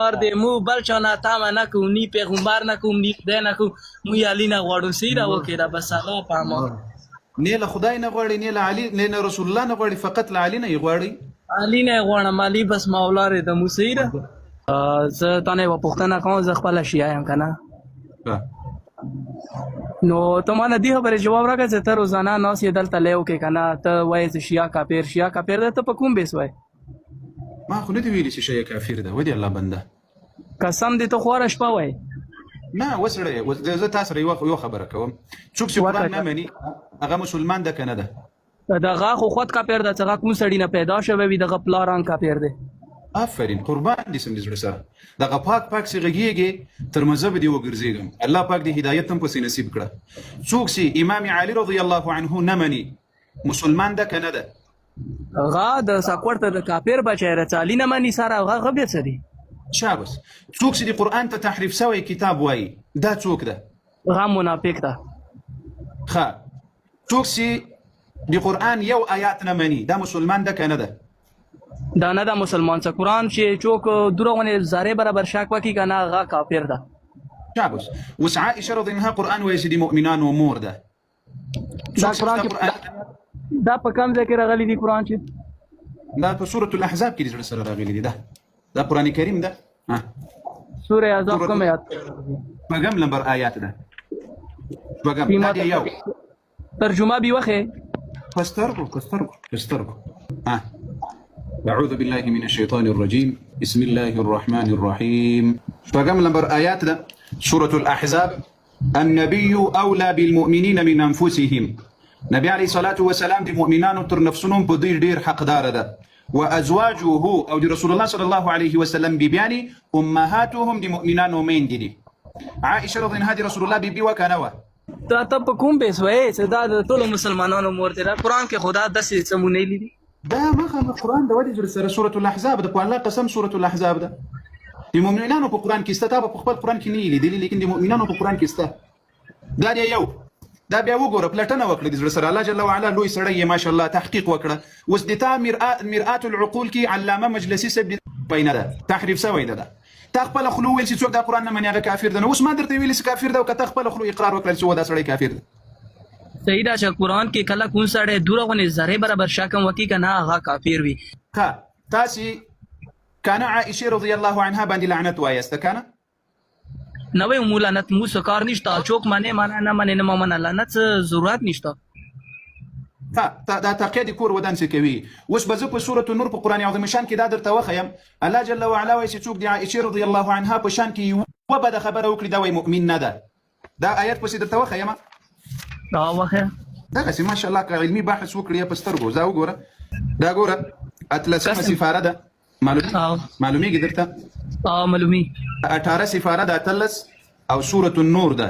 دی مو بل چا نه تمه نکوم نی پیغمبر نکوم نی خدای نکوم مو یې علي نه غواړو سیره وکړه بس هغه په امان نه له خدای نه غواړي نه له علي نه له رسول الله نه غواړي فقط له علي نه یې غواړي علي نه غواړم علي بس مولا رې د مو سیره زه تا نه یوه پوښتنه کوم زه خپله شیعه یم که نه نو ته ما نه دې خبرې جواب راکړه چې ته روزانه ناست یې دلته لیو کې که نه ته وایې چې شیعه کافر دی ته په کوم بیس وایې ما خو نه دي ویلي چې شیعه کافر ده ودې الله بنده قسم دې ته خواره شپه وایې نه وسړی زه تا سره یو خبره کوم څوک چې قرآن نه مني هغه مسلمان ده که نه ده دغه خو خود کافر ده چې هغه کوم سړي نه پیدا شوی وي دغه پلاران کافر دی آفرین قربان دې سم دې زړه سره دغه پاک چې غږیږي تر مذهب دې وګرځېږم الله پاک دې هدایت هم پسې نصیب کړه څوک چې امام علي رضی الله عنه نه مني مسلمان ده که نه ده هغه د ساکوړ ته د کافر بچی راځي علي نه مني سره هغه بیا څه دي شابس څوک چې د قرآن ته تحریف سوی کتاب وایي دا څوک ده هغه منافق ده ښه څوک چې د قرآن یو آیات نه مني دا مسلمان ده که نه ده دا نه ده مسلمان څه قرآن چې څوک دروغونه ذرې برابر شک وکړي که نه هغه کافر ده شابس اوس عائشه رضی الله عنها قرآن وایي چې د مؤمنانو مور ده دا قرآن دا په کوم ځای کې راغلی دی قرآن چې دا په سورة الاحزاب کې د زړه سره راغلی دی دا قرآن کریم ده سورة احزاب کوم آیات شپږم نمبر آیات ده شپږم دا دی یو ترجمه بي وخې پسترګو أعوذ بالله من الشيطان الرجيم بسم الله الرحمن الرحيم شپږم نمبر آیات ده سورة الاحزاب النبي أولى بالمؤمنين من أنفسهم نبي عليه الصلاة والسلام دي مؤمنانو تر نفسونهم په ډیر حقدار ده وازواجه او دي رسول الله صلى الله عليه وسلم بيبياني امهاتهم دي مؤمنانو مين دي عائشه رضي الله عنها رسول الله بيبي وكانوا ته په کوم بیس وایې چې دا د ټولو مسلمانانو مور دی قرآن کې خدا داسې څه لیدي دا مخه قرآن د ودې سره سورة الاحزاب د الله قسم سورة الاحزاب ده د مؤمنانو په قرآن کې ستا په خپل قرآن کې نه لیدلی لیکن د مؤمنانو په قرآن کې ستا دا دی یو دا بیا وګوره پلټنه وکړه د زړه سره الله جل وعلا لوی سړی یې ماشاءالله تحقیق وکړه اوس د تا مرآت العقول کې علامه مجلسي صاحب بینه ده تحریف سوی ده تا خپل خلو ویل چې څوک دا قرآن نه مني هغه کافر ده نو اوس ما درته ویل چې کافر ده او که تا خپل خلو اقرار وکړل چې دا سړی کافر ده صحیح ده چې قرآن کې کله کوم سړی دروغونه ذرې برابر شک هم وکړي که نه هغه کافر وي ښه تاسې کنه عائشه رضی الله عنها باندې لعنت وایسته کنه نوې مو لعنت مو څه کار نشته څوک منې منه نه منې نه منه لعنت ضرورت نشته دا تقید کور ودان څه کوي اوس به زه په سورة النور په قرآن عظیم شان کې دا درته وښیم الله جل وعلا وایي چې څوک د عائشه رضی الله عنها په شان کې یوه بده خبره وکړي دا وایي مؤمن نه ده دا آیت پسې درته وښیم دغسې ماشاءالله که علمي بحث وکړي په سترګو دا وګوره دا ګوره اتلسمه سفاره ده معلومیږي درته معلومي 18 سفاره ده اتلس او سورة النور ده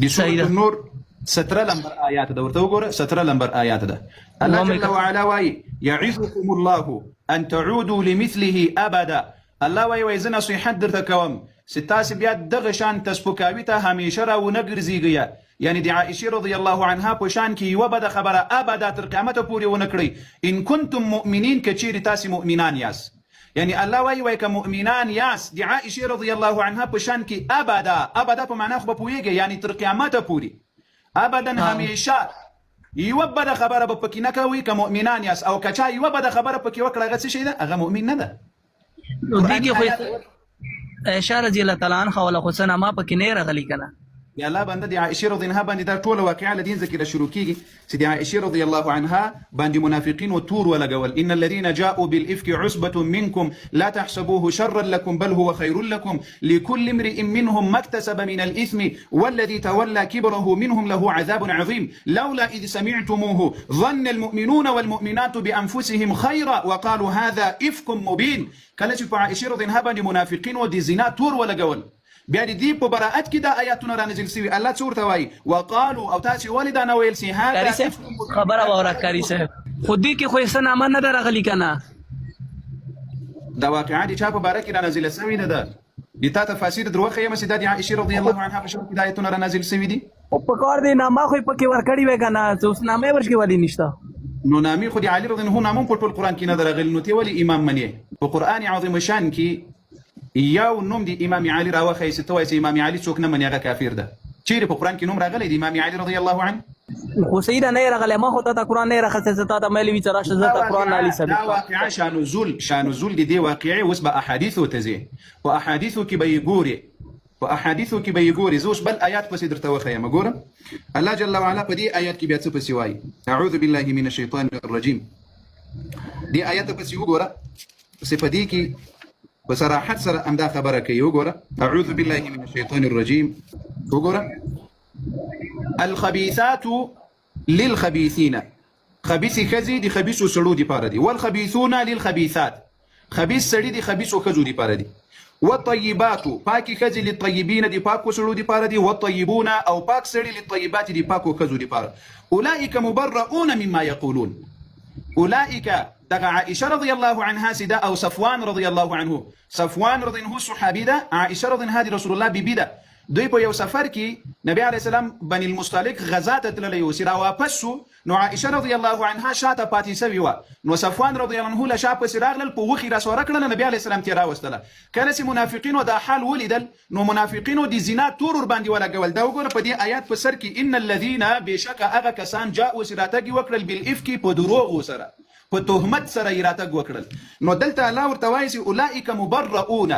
د سورة النور 17 لمبر آیات ده ورته وګوره 17 لمبر آیات ده الله جل وعلا وایي يعظكم الله ان تعودوا لمثله ابدا الله وایي زه نصیحت درته کوم چې تاسې بیا دغه شان تسپکاوي ته همیشه راونه ګرځېږئ یعنی د عائشه رضی الله عنها په شان کې یوه بده خبره ابدا تر قیامته پورې ونه کړئ ان کنتم مؤمنین که چیرې تاسې مؤمنان یاست یعنی الله وایي که مؤمنان یاست د عائشه رضی الله عنها په شان کې ابدا په معنا خو به پوهېږئ یعنی تر قیامته پورې ابدا همیشه یوه بده خبره به پکې نه کوئ که مؤمنان یاست او که چا یوه بده خبره پکې وکړه هغه څه شی ده هغه مؤمن نه ده دې کې خو عائشه رضی الله تعالی عنها ولا خو څه نامه پکې نه راغلي که نه یا الله بنده د عائشه رضی الله باندې دا ټوله واقعه له دین ذکر شروع کیږي چې د عائشه رضی الله عنها باندې منافقین او تور ولګول ان الذين جاءوا بالافك عصبه منكم لا تحسبوه شرا لكم بل هو خير لكم لكل امرئ منهم ما اكتسب من الاثم والذي تولى كبره منهم له عذاب عظيم لولا اذ سمعتموه ظن المؤمنون والمؤمنات بانفسهم خيرا وقالوا هذا افك مبين کله چې په عائشه رضی الله باندې منافقین او د زنا تور ولګول بیا دې په براءت کې دا آیاتونه رانازل شوي الله څه ورته وایي وقالو او تاسې ولې دا نه ویل سي خبره واوره کاري صاحب خو دې کې خو څه نامه نه ده راغلي که نه دا واقعه د چا په باره کې رانازله شوې نه ده د تا تفاسیر در وښیم چې دا د عائشې رضی الله عنها په شان کې دا آیتونه رانازل شوي دي په کار دی نامه خو یې پکې ورکړې وی که نه اوس نامه یې ورشکې ولې نشته نو نامې خو د علي رضی الله عنه نامه په ټول قرآن کې نه ده راغلي نو ته ولې امام منې په قرآن عظیم شان کې یو نوم د امام علي راوخی چې ته وایې چې امام علي څوک نه مني هغه کافر ده. چیرې په قرآن کې نوم راغلی د امام علي رضی الله عنه؟ خو سیده نه راغلی، ما خو ته قرآن نه راخسته، تا ته مې وی چې راشه زه ته قرآن علي ثابت. دا واقعه شانزول د دې واقعې اوس به احادیثو ته ځي، په احادیثو کې به یې ګورې. زه اوس بل آیات پسې درته وښیم. ګوره الله جل وعلا په دې آیات کې بیا څه پسې وایي. اعوذ بالله من الشیطان الرجیم. دې آیات پسې وګوره، پسې په دې کې په صراحت سره همدا خبره کوي. وګوره اعوذ بالله من الشیطان الرجیم. وګوره الخبيثات للخبيثين، خبيث ښځې د خبيثو سړو دپاره دي، والخبيثون للخبيثات، خبيث سړي د خبيثو ښځو دپاره دي، والطيبات پاکي ښځې للطيبين د پاکو سړو دپاره دي، والطيبون او پاک سړي للطيبات د پاکو ښځو دپاره. اولئک مبرؤون مما یقولون. اولئک دغه عائشه رضی الله عنها سیده او صفوان رضی الله عنه. صفوان رضی الله عنه صحابي ده، عائشه رضی الله عنها رسول الله بیبي ده. دوی په یو سفر کې نبی علیه السلام بني المصطلق غزا ته تللی و، چې را واپس شو نو عائشه رضی الله عنها شاته پاتې سوې وه، نو صفوان رضی الله عنه له شا پسې راغلل، په وښي راسواره کړله، نبی علیه السلام ترې راوستله. کله چې منافقینو دا حال ولیدل نو منافقینو د زنا تور ورباندې ولګول. دا وګوره په دې آیات په سر کې ان الذین بېشکه هغه کسان جاءوا چې راتګ یې وکړل بالافک په دروغو سره، په تهمت سره یې راتګ وکړل. نو دلته الله ورته وایي چې اولئک مبرؤون،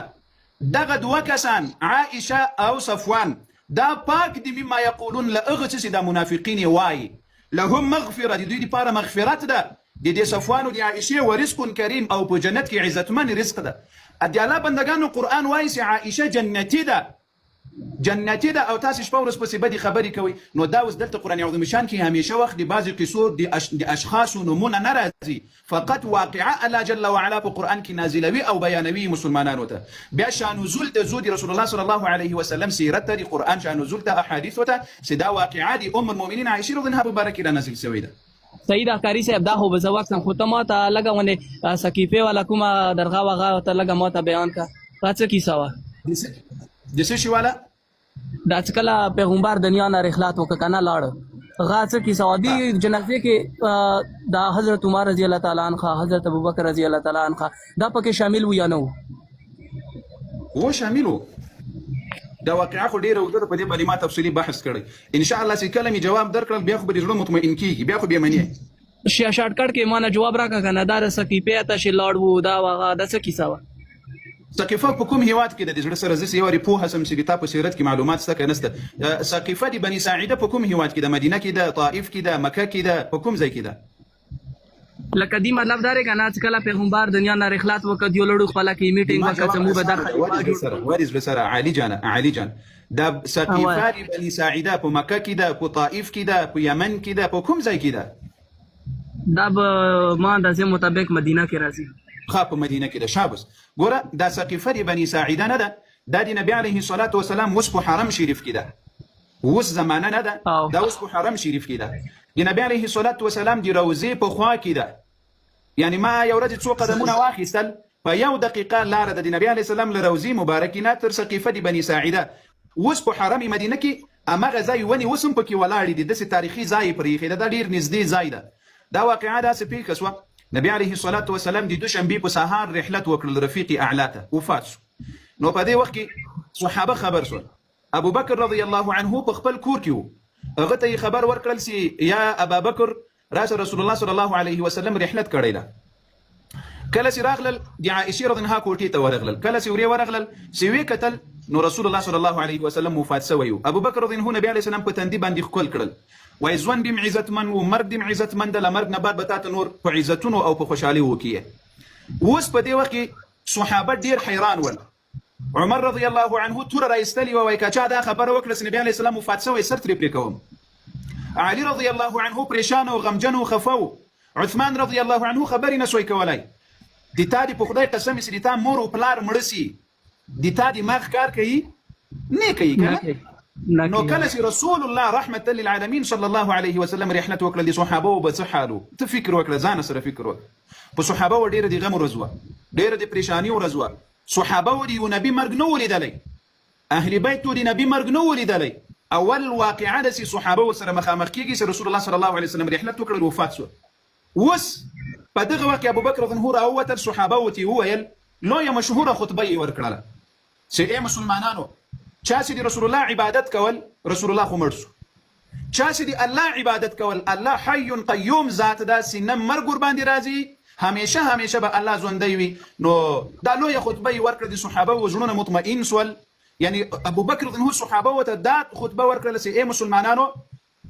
دغه دوه کسان عائشه او صفوان دا پاک دي مما یقولون له هغه څه چې دا منافقین وایي. لهم مغفره، د دوی دپاره مغفرت ده، د دې صفوان او د عائشې ورزق کریم او په جنت کې عزتمن رزق ده. د الله بندگانو قرآن وایي چې عائشه جنتي ده او تاسو شپه ورځ پسې بدې خبرې کوي. نو دا اوس دلته قرآن عظیم شان کې همیشه وخت د بعضې قصو د اشخاصو نومونه نه راځي، فقط واقعه الله جل وعلا په قرآن کې نازلوي او بیانوي مسلمانانو ته. بیا شانزول ته ځو د رسول الله صلی الله علیه وسلم سیرت ته، د قرآن شانزول ته، احادیثو ته، چې دا واقعه د ام المؤمنین عایشې رضی الله عنها په باره کې را نازل شوې ده. صحیح ده کاری صاحب، دا خو به زه وکړم، خو ته ما ته لږه ونې سکیفې والا کومه درغه وغه ته لږه ما ته بیان کړه. دا څه کیسه وه؟ د څه شي والا؟ دا چې کله پیغمبر دنیا نه رحلات وکړه که نه لاړه، هغه څه کیسه وه؟ دې جنازې کې دا حضرت عمر رضی الله تعالی عنه، حضرت ابوبکر رضی الله تعالی عنه دا پکې شامل و یا نه و؟ شامل و. دا واقعه خو ډیره اوږده ده، په دې باندې ما تفصیلي بحث کړی. ان شاء الله چې کله مې جواب درکړل بیا خو به د زړه مطمئن کېږي، بیا خو بیا منې. شارټکټ کې ما نه جواب راکړه که نه، دا د سکیفې ته چې لاړ وو دا هغه دا څه کیسه وه؟ سقیفه په کوم هیواد کې ده؟ د زړه سره زه یو وارې پوهه سم چې د تا په سیرت کې معلومات شته که نشته. سقیفه د بني ساعده په کوم هیواد کې ده؟ مدینه کې ده، طائف کې ده، مکه کې ده، په کوم ځای کې ده؟ لکه دې مطلب دا دی که نه چې کله پیغمبر دنیا نه رحلات وکړ، دیو لړو خپله کې میټینګ وکړه چې موږ به دا ولې زړه سره علي جان دا سقیفه د بني ساعده په مکه کې ده، په طائف کې ده، په یمن کې ده، په کوم ځای کې ده؟ دا به ما اندازې مطابق مدینه کې راځي. په مدینه کې ده. شابس ګوره دا سقیفه د بني ساعده نه ده، دا د نبی علیه الصلاة والسلام اوس په حرم شریف کې ده، اوس زمانه نه ده، دا اوس په حرم شریف کې ده. د نبی علیه الصلاة والسلام د روضې په خوا کې ده. یعنی ما یو ورځ څو قدمونه واخیستل، په یو دقیقه لاره ده د نبی علیه السلام له روضې مبارکې نه تر سقیفه د بني ساعده. اوس په حرم مدینه کې هماغه ځای ونې اوس هم پکې ولاړې دي، داسې تاریخي ځای پرې ایښی ده، دا ډېر نږدې ځای ده. دا واقعه داسې پیښه شوه، نبی علیه الصلاة والسلام د دوشنبې په سهار رحلت وکړل رفیق اعلی ته، وفات شو. نو په دې وخت کې صحابه خبر شول. ابو بکر رضی الله عنه په خپل کور کې و، هغه ته خبر ورکړل چې یا ابا بکر راشه رسول الله صلی الله علیه وسلم رحلت کړی ده. کله چې راغلل د عائشې رضی الله عنها کوټې ته ورغلل، کله چې ورغلل چې ویې کتل نو رسول الله صلی الله علیه وسلم وفات شوی و. ابو بکر رضی الله عنه نبی علیه السلام په تندي باندې ښکل کړل، وای ژوند دې عزتمن و، مرګ دې عزتمن ده، له مرګ نه بعد به تا ته نور په عزتونو او په خوشحالي وکړي. اوس په دې وخت کې صحابه ډېر حیران ول. عمر رضی الله عنه توره راایستلې وه، وایي که چا دا خبره وکړه چې نبي علیه السلام وفات شوی سر ترې پرې کوم. علي رضی الله عنه پریشان او غمجن او خفه و. عثمان رضی الله عنه خبرې نه سوی کولی. د تا دې په خدای قسم چې د تا مور او پلار مړه سي، د تا دماغ کار کوي؟ نه کوي که نه؟ نو کله چې رسول الله رحمت للعالمین صلی الله علیه وسلم رحلت وکړه د صحابه به څه حال و؟ ته فکر وکړه، ځان سره فکر وکړه. په صحابه و ډېره د غم ورځ وه، ډېره د پریشاني ورځ وه. صحابه و د یو نبي مرګ نه و لیدلی، اهل بیت و د نبي مرګ نه و لیدلی. اول واقعه ده چې صحابه ورسره مخامخ کېږي چې رسول الله صلی الله علیه وسلم رحلت وکړل وفات شو. اوس په دغه وخت کې ابوبکر رضی الله عنه راووتل، صحابه ورته وویل، لویه مشهوره خطبه یې ورکړله. چې اے مسلمانانو چا چې د رسول الله عبادت کول رسول الله خو مړ شو، چا چې د الله عبادت کول الله حي قیوم ذات ده چې نه مرګ ورباندې راځي، همیشه به الله ژوندی وي. نو دا لویه خطبه یې ورکړه د صحابه و زړونه مطمئن سول. یعنی ابو بکر رضی صحابه و ته دا خطبه ورکړله چې ای مسلمانانو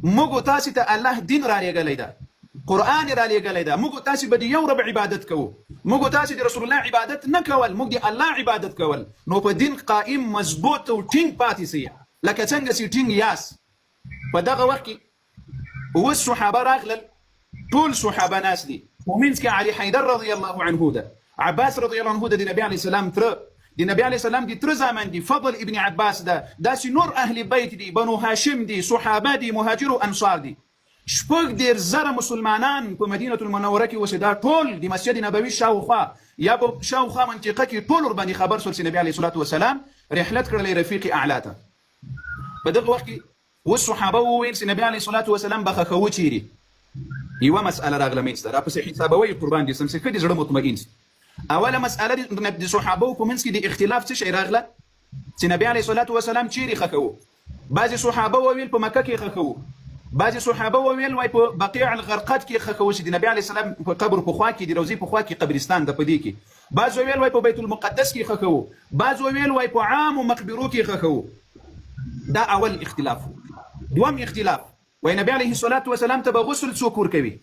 موږ تاسو ته الله دین را لېږلی ده، قرآن را لېږلی ده، موږ تاسو به د یو رب عبادت کوو، موږ تاسو د رسول الله عبادت نه کول، موږ د الله عبادت کول. نو په دین قائم مضبوط او ټینګ پاتې سئ لکه څنګه چې ټینګ یاست. په دغه وخت کې اوس صحابه راغلل، ټول صحابه ناس دي، ومنځ کې علي حیدر رضی الله عنه ده، عباس رضی الله عنه ده د نبي علیه السلام تره، د نبی علیه السلام د تره زامن دي، فضل ابن عباس ده، داسې نور اهل بیت دي، بنو هاشم دي، صحابه دي، مهاجر او انصار دي. 1,000 مسلمانان په مدینه المنوره کې اوسې، دا ټول د مسجد نبوي شاوخوا یا په شاوخوا منطقه کې ټول ورباندې خبر سول چې نبی علیه الصلاه والسلام رحلت کړلی رفیق اعلی ته. په دغه وخت کې اوس صحابه وویل چې نبی علیه الصلاه والسلام به خخوه چیري. یوه مسأله راغله منځته، راپسې حسابوي قربان دي سم چې ښه دې زړه مطمئن سي. اوله مسأله د صحابو په منځ کې د اختلاف څه شی راغله چې نبی علیه الصلاه والسلام چیرې خخوه. بعضې صحابه وویل په مکه کې خخوه، بعضې صحابه وویل وای په بقیع الغرقد کې خخوه چې د نبی علیه السلام په قبر په خوا کې د روضې په خوا کې قبرستان ده په دې کې، بعض وویل وای په بیت المقدس کې خخوه، بعض وویل وای په عام مقبرو کې خخوه. دا اول اختلاف. دوم اختلاف وای نبی علیه الصلاه والسلام ته به غسل څوک ورکوي،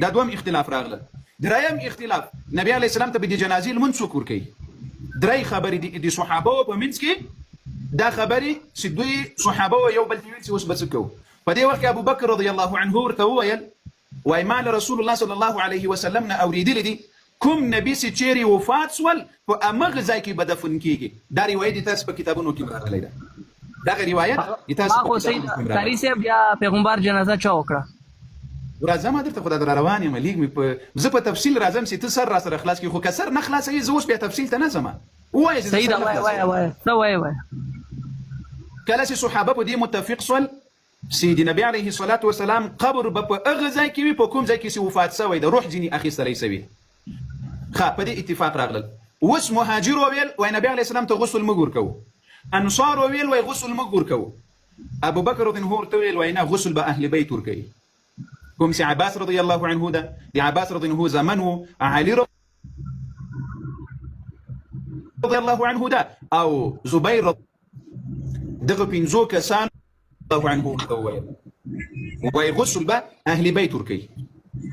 دا دوم اختلاف راغله. دریم اختلاف نبی علیه السلام ته به د جنازې لمونځ څوک ورکوي. درې خبرې د صحابه په منځ کې، دا خبرې چې دوی صحابه یو بل ته ویل چې اوس به څه کوو. په دې وخت کې ابو بکر رضی الله عنه ورته وویل وای ما له رسول الله صلی الله علیه وسلم نه اورېدلی دي کوم نبي چې چیرې وفات سول په همغه ځای کې به دفن کېږي. دا روایت تاسو په کتابونو کې راغلی ده. دغه روایت تاسو په کتابونو کې راغلی ده. بیا پیغمبر جنازه چا وکړه؟ راځم درته خو دا روان یم لیک مې زه په تفصیل راځم چې ته سر را سره خلاص کړې، خو که سر نه خلاصوي زه اوس بیا تفصیل ته نه ځم. ووایه چې صحیح ده، وایه څه وایه. کله چې صحابه په دې متفق سول چې د نبی علیه الصلاه والسلام قبر به په هغه ځای کې وي په کوم ځای کې چې وفات سوی د روح ځینې اخیستلی سوي، ښه په دې اتفاق راغلل. اوس مهاجر وویل وای نبی علیه السلام ته غسل موږ ورکوو، انصار وویل وای غسل موږ ورکوو، ابو بکر رضی الله عنه ویل وای نه غسل به اهل بیت ورکوي. کوم چې عباس رضی الله عنه ده، د عباس رضی الله عنه زمن و، علي رضی الله عنه ده او زبیر دغه پنځو کسان الله عنه وویل وای غسل به اهل بیت ورکوي.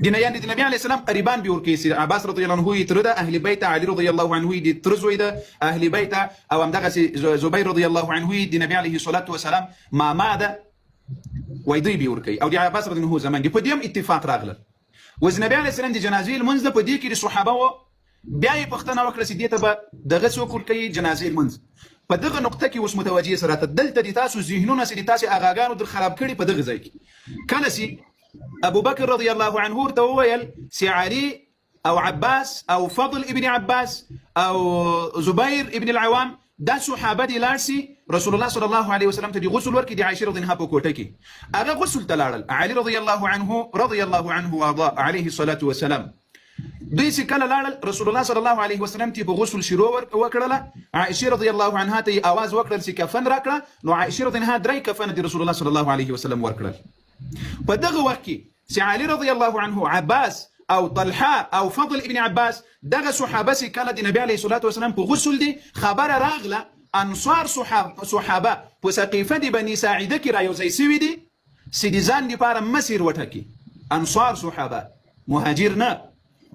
دینه یعنی د نبی علیه السلام قریبان به ورکوي چې عباس رضی الله عنه یې تره ده اهل بیت، علي رضی الله عنه یې د تره زوی ده اهل بیت، او همدغسې زبیر رضی الله عنه یې د نبی علیه الصلاه والسلام ماما ده وای دوی به ورکوي، او د عباس رضی الله عنه زمان دي. په دې هم اتفاق راغله. اوس نبی علیه السلام د جنازې لمونځ ده، په دې کې د صحابه و بیا یې پوښتنه وکړه چې دې ته به دغه څوک ورکوي جنازې لمونځ. په دغه نقطه کې اوس متوجه سره ته دلته د تاسو ذهنونه چې د تاسې اغاګانو در خراب کړي په دغه ځای کې. کله چې ابو بکر رضی الله عنه ورته وویل چې علي او عباس او فضل ابن عباس او زبیر ابن العوام دا صحابه دي لاړ سي رسول الله صلی الله علیه وسلم ته د غسل ورکړي د عائشه رضی الله عنها په کوټه کې. هغه غسل ته لاړل. علي رضی الله عنه وارضاه علیه الصلاه والسلام دوی چې کله لاړل رسول الله صلی الله علیه وسلم ته په غسل شروع وکړله. عائشه رضی الله عنها ته आवाज وکړل چې کفن راکړه، نو عائشه رضی الله عنها درې کفن د رسول الله صلی الله علیه وسلم ورکړل. په دغه وخت کې چې علي رضی الله عنه، عباس او طلحه او فضل ابن عباس دغه صحابه چې کله د نبی علیه الصلاه والسلام په غسل دي خبره راغله، انصار صحابه په سقیفه د بني ساعده کې رايوځای سوي دي چې د ځان لپاره مسیر وټاکي. انصار صحابه، مهاجر نه.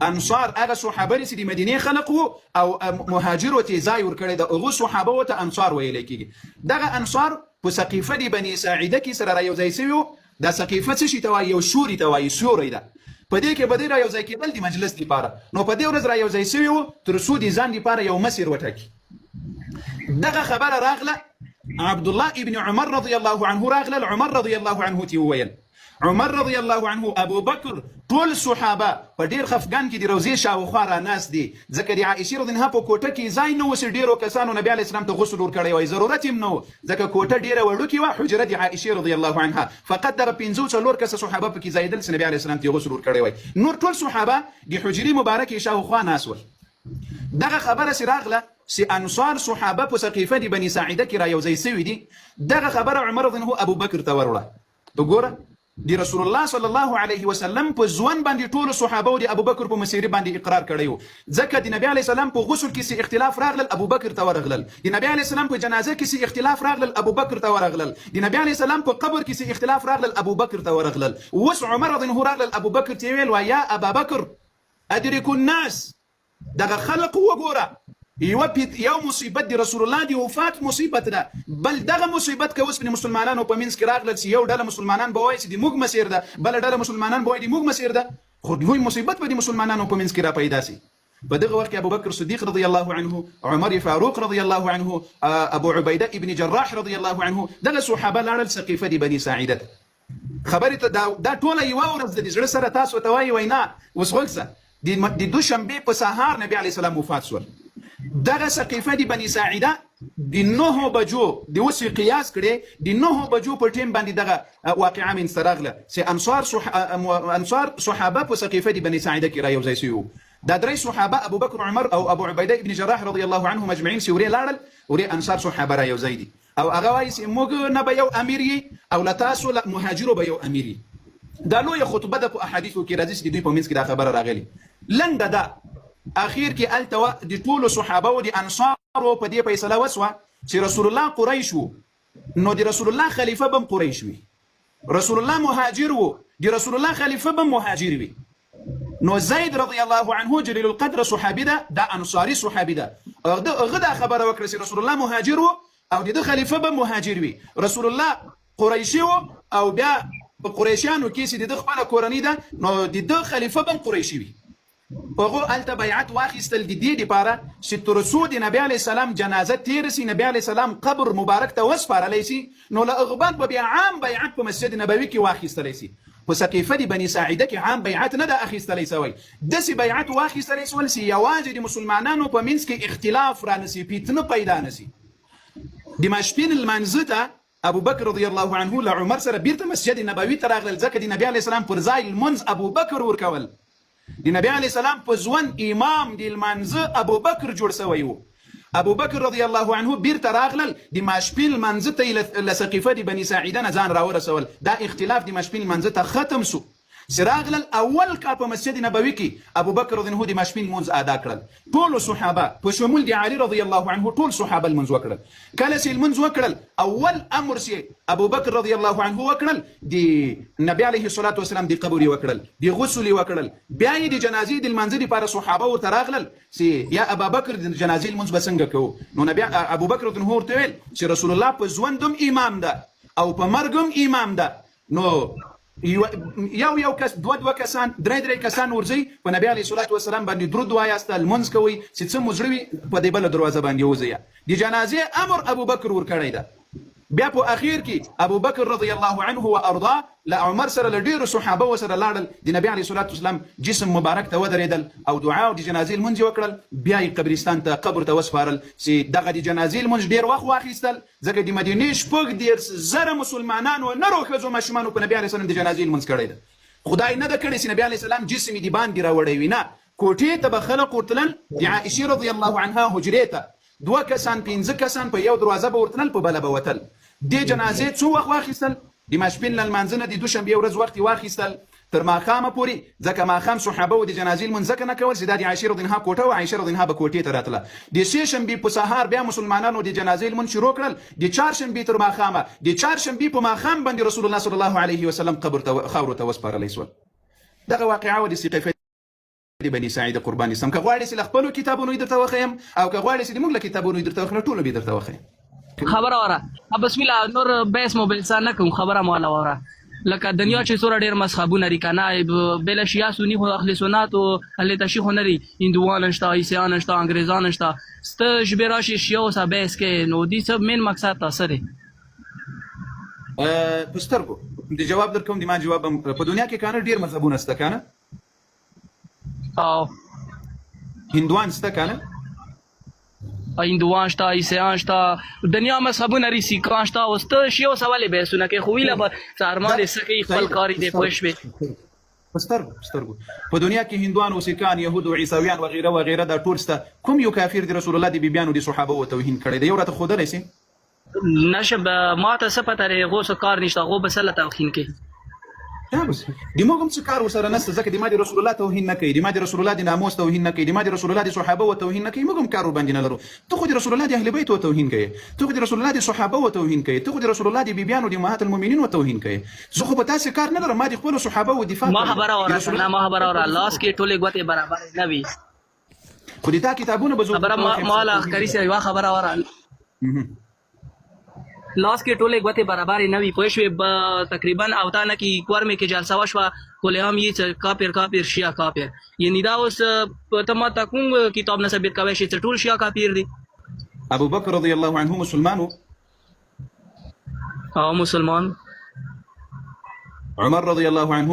انصار هغه صحابه چې د مدینې خلق وو او مهاجرو ته ځای ورکړی د هغو صحابه ته انصار ویل کېږي. دغه انصار په سقیفه د بني ساعده کې سره رايوځای سوي وو. دا سقیفه څه شي ته وایي؟ یو شوري ته وایي، سیوری ده. په دې کې به دوی رايوځای کېدل د مجلس لپاره. نو په دې ورځ رايوځای سوي وو تر څو د ځان لپاره یو مسیر وټاکي. دغه خبره راغله عبد الله ابن عمر رضی الله عنه راغله. عمر رضی الله عنه ته وویل، عمر رضی الله عنه ابو بکر ټول صحابه په ډیر خفګان کې د روضې شاوخوا را ناست دي، ځکه د عائشې رضی الله عنها په کوټه کې ځای نه و چې ډیرو کسانو نبی علیه السلام ته غسل ورکړی وای، ضرورت هم نه و ځکه کوټه ډیره وړوکې وه، حجره د عائشې رضی الله عنها. فقط دغه 5-4 کسه صحابه پکې ځایېدل چې نبی علیه السلام ته غسل ورکړی وای. نور ټول صحابه د حجرې مبارکې شاوخوا ناست ول. دغه خبره چې راغله سي انصار صحابه په سقيفه دي بني ساعده کې را یو ځای سوي دي دغه خبره عمر رضی الله ابو بکر ته وروړه وګوره دی رسول الله صلی الله علیه وسلم په ځوان باندې ټول صحابه او دی ابو بکر په مسیره باندې اقرار کړی ځکه دی نبی علی سلام په غسل کې سي اختلاف راغلل ابو بکر ته ورغلل دی نبی علی سلام په جنازه کې سي اختلاف راغلل ابو بکر ته ورغلل دی نبی علی سلام په قبر کې سي اختلاف راغلل ابو بکر ته ورغلل وس عمر رضی الله راغلل ابو بکر ته ویل ويا ابا بکر ادرك الناس دغه خلق وګوره یو مصیبت دی رسول الله دی وفات مصیبت ده بل دغه مصیبت که اوس په مسلمانانو په منځ کې راغلل چې یو ډله مسلمانان به وایي چې د موږ مسیر ده بل ډله مسلمانان به وایي د موږ مسیر ده خو دوی مصیبت به د مسلمانانو په منځ کې را پیدا سي په دغه وخت کې ابو بکر صدیق رضی الله عنه عمر فاروق رضی الله عنه ابو عبیده ابن جراح رضی الله عنه دغه صحابه لاړل سقيفه دی بني ساعده خبره ته دا ټوله یو ورځ د زړه سره تاسو ته وایي وینا وسغلسه د دوشنبه په سهار نبی علی سلام وفات شول دغه سقيفه دی بني ساعده د 9 بجو د وسی قیاس کړي د 9 بجو په ټیم باندې دغه واقعا من سراغله سي انصار صحابه په سقيفه دی بني ساعده کې را یو ځای شو دا درې صحابه ابو بکر عمر او ابو عبیده ابن جراح رضی الله عنهم اجمعين سوري لاړل وري انصار صحابه را یو ځای دي او هغه وایي چې موږ نه به یو امیر او لتاسو مهاجرو به یو امیر دا لوی خطبه د احادیثو کې راځي چې دوی په منځ کې دا خبره راغلي لنډه ده اخیر کې التوا د ټول صحابه او د انصار په دې فیصله وسوه چې رسول الله قریش وو نو د رسول الله خلیفہ بم قریش وي رسول الله مهاجر وو د رسول الله خلیفہ بم مهاجر وي نو زید رضی الله عنه جلیل القدر صحابي ده د انصاری صحابي ده غدا خبره وکړه چې رسول الله مهاجر وو او د خلیفہ بم مهاجر وي رسول الله قریشي وو او بیا په قریشانو کې چې د خپل کورنۍ ده نو د خلیفہ بم قریشي وي هغه الته بیعت واخیستل د دې لپاره چې تر څو د نبی علی سلام جنازه تیر سي نبی علی سلام قبر مبارک ته وسپارلی سي نو له اغبان به بیا عام بیعت په مسجد نبوي کې واخیستلی سي په سقيفه دی بني ساعده کې عام بیعت نه د اخیستلی سوی داسې بیعت واخیستلی سول سي یوازې د مسلمانانو په منځ کې اختلاف را نسی پیتنه پیدا نسی د ماشپین المنزته ابو بکر رضی الله عنه له عمر سره بیرته مسجد نبوي ته راغلل ځکه د نبی علی سلام پر ځای المنز ابو بکر ورکول د نبی علی سلام په ځوان امام د المنزه ابو بکر جوړ سوی وو ابو بکر رضی الله عنه بیرته راغلل د ماشپیل منزه ته لسقيفه د بني ساعده نه ځان راورسول دا اختلاف د ماشپیل منزه ته ختم سو سراغلل اول کال په مسجد نبوي کې ابو بکر رضی الله عنه د ماشپیل منز ادا کړل ټول صحابه په شمول د علي رضی الله عنه ټول صحابه المنز وکړل کله چې المنز وکړل اول امر سي ابو بکر رضی الله عنه وکړل د نبی عليه الصلاه والسلام د قبر وکړل د غسل وکړل بیا د جنازې د المنزل لپاره صحابه ورته راغلل سي یا ابو بکر د جنازې المنز بسنګ کو نو نبی ابو بکر رضی الله عنه ویل چې رسول الله په ژوندم امام ده او په مرګم امام ده نو یو کس دو کسان درې کسان ورځي په نبی عليه الصلاه والسلام باندې درود وایاست المنز کوي چې څه مجروي په دې بل دروازه باندې وځي د جنازې امر ابو بکر ور کړی ده بیا په اخیر کې ابو بکر رضی الله عنه وارضاه لا عمر سره لډیر صحابه وسره لاړل د نبی عليه الصلاه والسلام جسم مبارک ته ودرېدل او دعا او د جنازې المنز وکړل بیا یې قبرستان ته قبر ته وسپارل چې دغه د جنازې المنز ډیر وخت واخیستل ځکه د مدینې شپږ ډیر زره مسلمانانو نه روخځو مشمانو په نبی عليه السلام د جنازې المنز کړی ده خدای نه د کړي چې نبی عليه السلام جسم دی باندې راوړی وینا کوټې ته به خلق ورتلل د عائشه رضی الله عنها حجرې ته دوه کسان پنځه کسان په یو دروازه به ورتلل په بله به وتل د جنازې څو وخت واخیستل د ماشپین لمانځنه د دوشنبه ورځ وخت واخیستل تر ماښامه پورې ځکه ماښام صحابه او د جنازې المنځ ځکه نه کول چې دا د عایشه رضی الله عنها کوټه او عایشه رضی الله عنها به کوټې ته راتله د سې شنبې په سهار بیا مسلمانانو د جنازې المنځ شروع کړل د چهارشنبې تر ماښامه د چهارشنبې په ماښام باندې رسول الله صلی الله علیه وسلم قبر ته خاورو ته وسپارلی سول دغه واقعه و د سقيفه د بني ساعده قرباني سم که غواړئ چې له خپلو کتابونو درته وښیم او که غواړئ چې موږ له کتابونو درته وښیم ټولو به درته وښیم خبره وره بسم الله نور بیس موبایل سره کوم خبره مالا وره لکه دنیا چې سور ډیر مذهبونه لري کنه بل شیا سنی خو اهل سنت او اهل تشیخ لري هندوان شته عیسیان شته انګریزان شته ست جبراشي شیو سبس کې نو دي سب مین مقصد تاسو دی پسترګو د جواب درکوم د ما جواب په دنیا کې کنه ډیر مذهبونه شته کنه او هندوان شته کنه هندوان شته عیسیان شته دنیا مذهبونه لري سیکان شته او ست شیو سوال به سونه کې خو ویله به سرمال سکی خپل کاری دی پوښ به سترګو په دنیا کې هندوان او سیکان يهود او عیسویان وغیره وغیره دا ټول سته. کوم یو کافر دی رسول الله دی بیبيانو دي صحابه او توهین کړي دی؟ یو راته خود رسي نشب ما ته څه پته لري غو څه کار نشته غو بسله توهین کوي. دا بس د موږ هم څه کار وسره نشته ځکه د ما د رسول الله توهین نه کوي، د ما د رسول الله د ناموس توهین نه کوي، د ما د رسول الله د صحابه او توهین نه کوي. موږ هم کار باندې نه لرو. ته خو د رسول الله د اهل بیت او توهین کوي، ته خو د رسول الله د صحابه او توهین کوي، ته خو د رسول الله د بیبيانو د امهات المؤمنین او توهین کوي. زه خو په تاسو کار نه لرم. ما د خپل صحابه او دفاع ما خبره اوره ما خبره اوره لاس کې ټولې غوته برابر نه وي. خو د تا کتابونه بزو خبره ما لا اخري سي وا خبره اوره لاس کې ټولې غوته برابر نه وي. پښې تقریبا او تا نه کې کور مې کې جلسه وشوه کله هم یې کافر شیا کافر یعنی دا اوس ته ما تا کوم کتاب نه ثابت کوي چې ټول شیا کافر دي. ابو بکر رضی الله عنه مسلمانو او مسلمان، عمر رضی الله عنه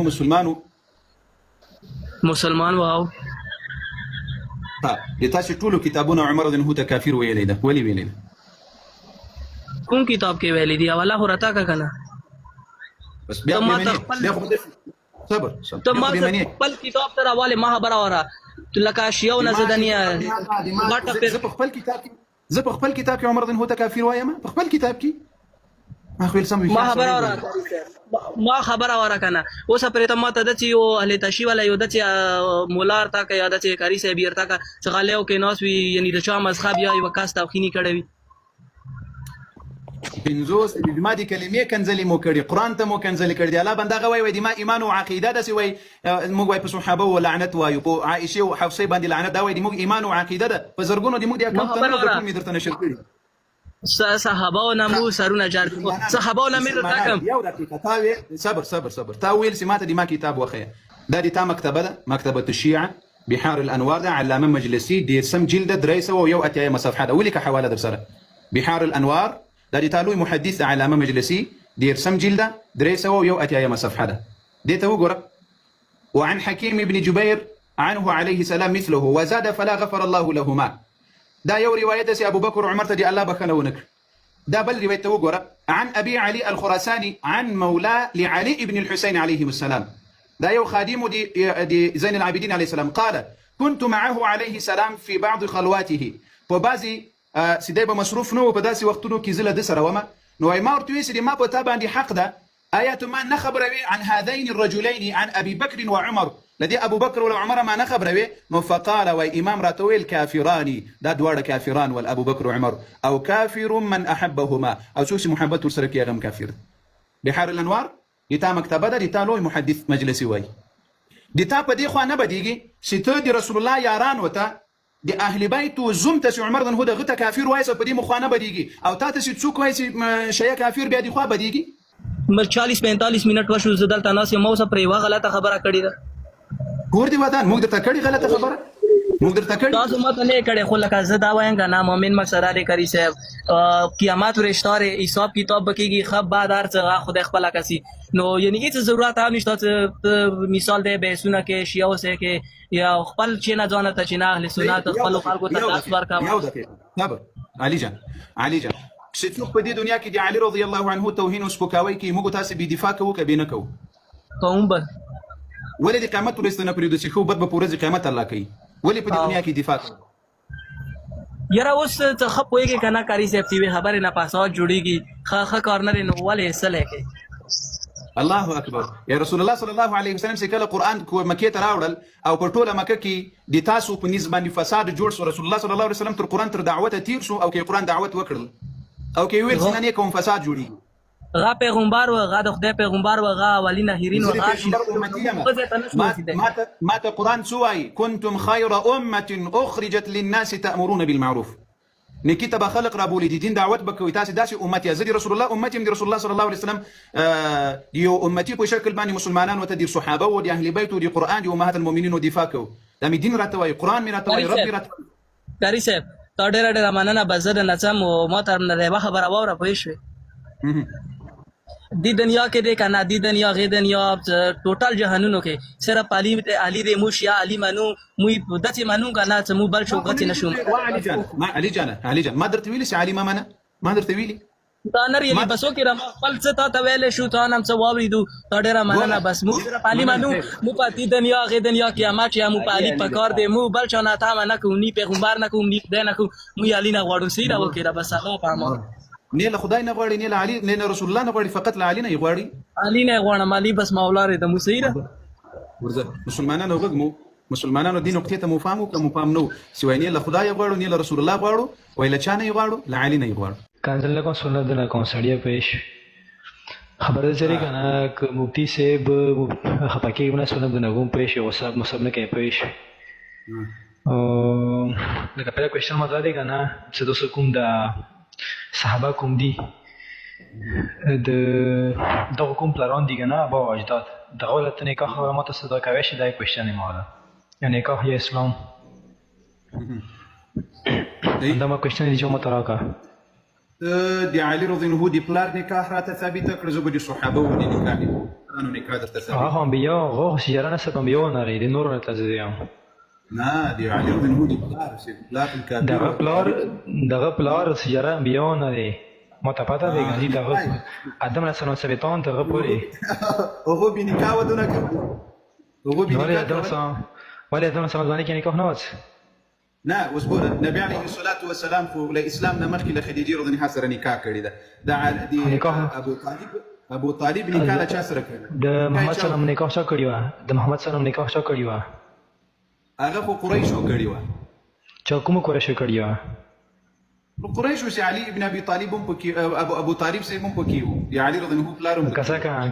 مسلمان واو. د تاسو ټولو کتابونه عمر رضی الله عنه ته کافر ویلې ده. ولې ویلې ده؟ کوم کتاب کې ویلې دي؟ والله هرتا کا کنه بس بیا صبر ته ما خپل کتاب تر حواله ما خبره وره لکه شیو نه زدنیا زه په خپل کتاب کې عمر بن هوته کافر وایم. په خپل کتاب کې ما خو سم ما خبره وره کنه اوس پرې ته ما ته د یو اهل تشی ولا یو د مولار تا کې یاد چې کاری سي بیرتا کا څغاله او کې ناس وی یعنی د چا مذهب یا یو کاست توخینی کړی وي. پنځوس د ما دي کلمې کنځلې مو کړي، قرآن ته مو کنځلې کړي دي. الله بنده وایي د ما ایمان او عقیده داسې وایي موږ وایي په صحابه و لعنت وایو، په عائشه او حفصه باندې لعنت دا وایي د موږ ایمان او عقیده ده. په زرګونو د موږ د اکاونټ ته نه کومې درته نشر کړي صحابه او نمو سرونه جار صحابه او نمر تاکم یو دقیقه تاوي صبر تاويل سمات دي ما کتاب وخه دا دي تا مكتبه ده مكتبه الشيعه بحار الانوار ده علامه مجلسي دي سم جلده دريسه ويو اتيا صفحه ده ولك حواله ده بسره بحار الانوار دا دي تالوي محدث علامه مجلسي دي سم جلده دريسه ويو اتيا صفحه ده دي توقر. وعن حكيم بن جبير عنه عليه السلام مثله وزاد فلا غفر الله لهما. دا يو روايه سي ابو بكر وعمر تدي الله بخنه ونك. دا بل روايه توقر عن ابي علي الخراساني عن مولاه لعلي بن الحسين عليهم السلام. دا يو خادم دي زين العابدين عليه السلام قال كنت معه عليه السلام في بعض خلواته. وبازي سيدي بمصروف نو بداسي وقتونو كي زله د سره وما نو اي ما ورتوي سيدي ما پتا باندې حق ده ايات ما نخبروي عن هذين الرجلين عن ابي بكر وعمر لدي ابو بكر ولا عمر ما نخبروي نو فقال واي امام راتويل كافران دا دوار كافران والابو بكر وعمر او كافر من احبهما او سوسي محبته سرك يا غم كافر. بحار الانوار دي تا مكتبه ده دي تا لوي محدث مجلسي واي دي تا پدي خو نه بديږي سيته دي رسول الله ياران وته د اهل بیت و زوم ته عمر بن هوده غته کافر وایسه په دې مخانه بدیږي او تا ته څوک وایسه شیا کافر بیا دی خو بدیږي. مر 40-45 منټ وشو زدل تناسه مو سره پریوا غلطه خبره کړی ده ګور دی ودان موږ ته کړی غلطه خبره موږ درته کړی تاسو ماته نه کړی خو لکه زدا وایم کنه مؤمن مقصد لري کری صاحب قیامت ورشتاره حساب کتاب بکیږي خب بعد هر څه خدای خپل کسي نو یعنی هیڅ ضرورت هم نشته مثال دی به سونه کې شیاو سه کې یا خپل چې نه ځانته چې نه اهل سنت خپل خلکو ته تاسو ورکا یو دقیقه صبر علي جان چې څوک په دې دنیا کې د علي رضی الله عنه توهین او سپکاوي کې موږ تاسو به دفاع کوو کبه نه کوو کوم به ولې د قیامت ورسته نه پریدو چې خو بد په ورځ قیامت الله کوي ولې په دې دنیا کې دفاع کوو یاره اوس څه خپويږي کنه کاری سیب تی خبره نه پاسات جوړیږي خا کارنر نو ولې سره کې الله اکبر یا رسول الله صلی الله علیه وسلم چې کله قران کو مکه ته راوړل او په ټوله مکه کې د تاسو په نسبت باندې فساد جوړ شو رسول الله صلی الله علیه وسلم تر قران تر دعوت تیر شو او کې قران دعوت وکړل او کې ویل څنګه کوم فساد جوړي غا پیغمبر و غا د خدای پیغمبر و غا اولین هیرین و غا ما ته قران سوای کنتم خیر امه اخرجت للناس تأمرون بالمعروف نکی ته خلق را بولی دي دین دعوت بکوي تاسو داسې امت یا زدي رسول الله امتي من رسول الله صلی الله علیه وسلم یو امتي په شکل باندې مسلمانان وته دي صحابه او دي اهل بیت او دي قران دي امهات المؤمنین او دفاع کو د می دین راته وای قران می راته وای رب راته کاری صاحب تا ډېر مننه بزد نڅم او ما تر نه خبر اوره پېښوي دی دنیا کې د کنا دی دنیا غي دنیا ټوټل جهانونو کې صرف علي دې مو شیا علي منو مو دته منو کنا چې مو بل شو غتی نشو علي جان ما درته ویلي چې علي ما درته ویلي تا نر یلی بسو کې را خپل څه ته ویلې شو ته نام څه واوریدو تا ډېره مننه بس مو پالي مانو مو پاتې دنیا غې دنیا قیامت یا مو پالي پکار دې مو بل چا نه تا نه کوم ني پیغمبر نه کوم ني خدای نه کوم مو یالي نه غواړو سیره وکړه بس الله پامه نه له خدای نه غواړي نه له علي نه رسول الله نه غواړي فقط له علي نه غواړي علي نه غواړم علي بس مولا دې مو سیره ورزه مسلمانانو وګمو مسلمانانو دین نقطې ته مفهوم او مفهوم نو سوای نه له خدای غواړو نه له رسول الله غواړو وای له چا نه غواړو له علي نه غواړو کانزل کو سنت نه کوم سړی پېښ خبر چری کنه ک مفتی صاحب خپکی ونه سنت نه کوم پېښ او صاحب مصب نه کې پېښ او لکه په کوېشن مزه دی کنه چې د کوم د صحابه کوم دي د دغه کوم پلان دي کنه ابا اجداد دغه ولته نکاح ماته صدا کوي چې دا کوېشن ماله یعنی نکاح یا اسلام دا ما کوېشن دي چې ماته راکا دي علي رضي الله دي پلار نکاح راته ثابته کړ زه به دي صحابه و دي نکاح قانون نکاح درته ثابت هغه انبیا غو سیاره نه سبم یو نه لري د نور نه تاسو نه دي علي رضي الله دي پلار دغه پلار سیاره انبیا نه دي ماته پته دی چې دغه ادم علیه السلام سبتان ته غوړي هغه به نکاح ودونه کړ هغه به نکاح ادم سم ځانې کې نکاح نه وځ نه وزبور النبي عليه الصلاه والسلام خو له اسلام نه مخکې له خدیجه رضی الله عنها سره نکاح کړی ده دي ابو طالب نکاح له چا سره کړی د محمد صلی الله علیه وسلم نکاح چا کړی و د محمد صلی الله علیه وسلم نکاح چا کړی و هغه خو قریشو کړی و چا کوم قریشو کړی و قریشو سي علي ابن ابي طالب هم پکې ابو طالب سي هم پکې و یا علي رضی الله عنه پلارم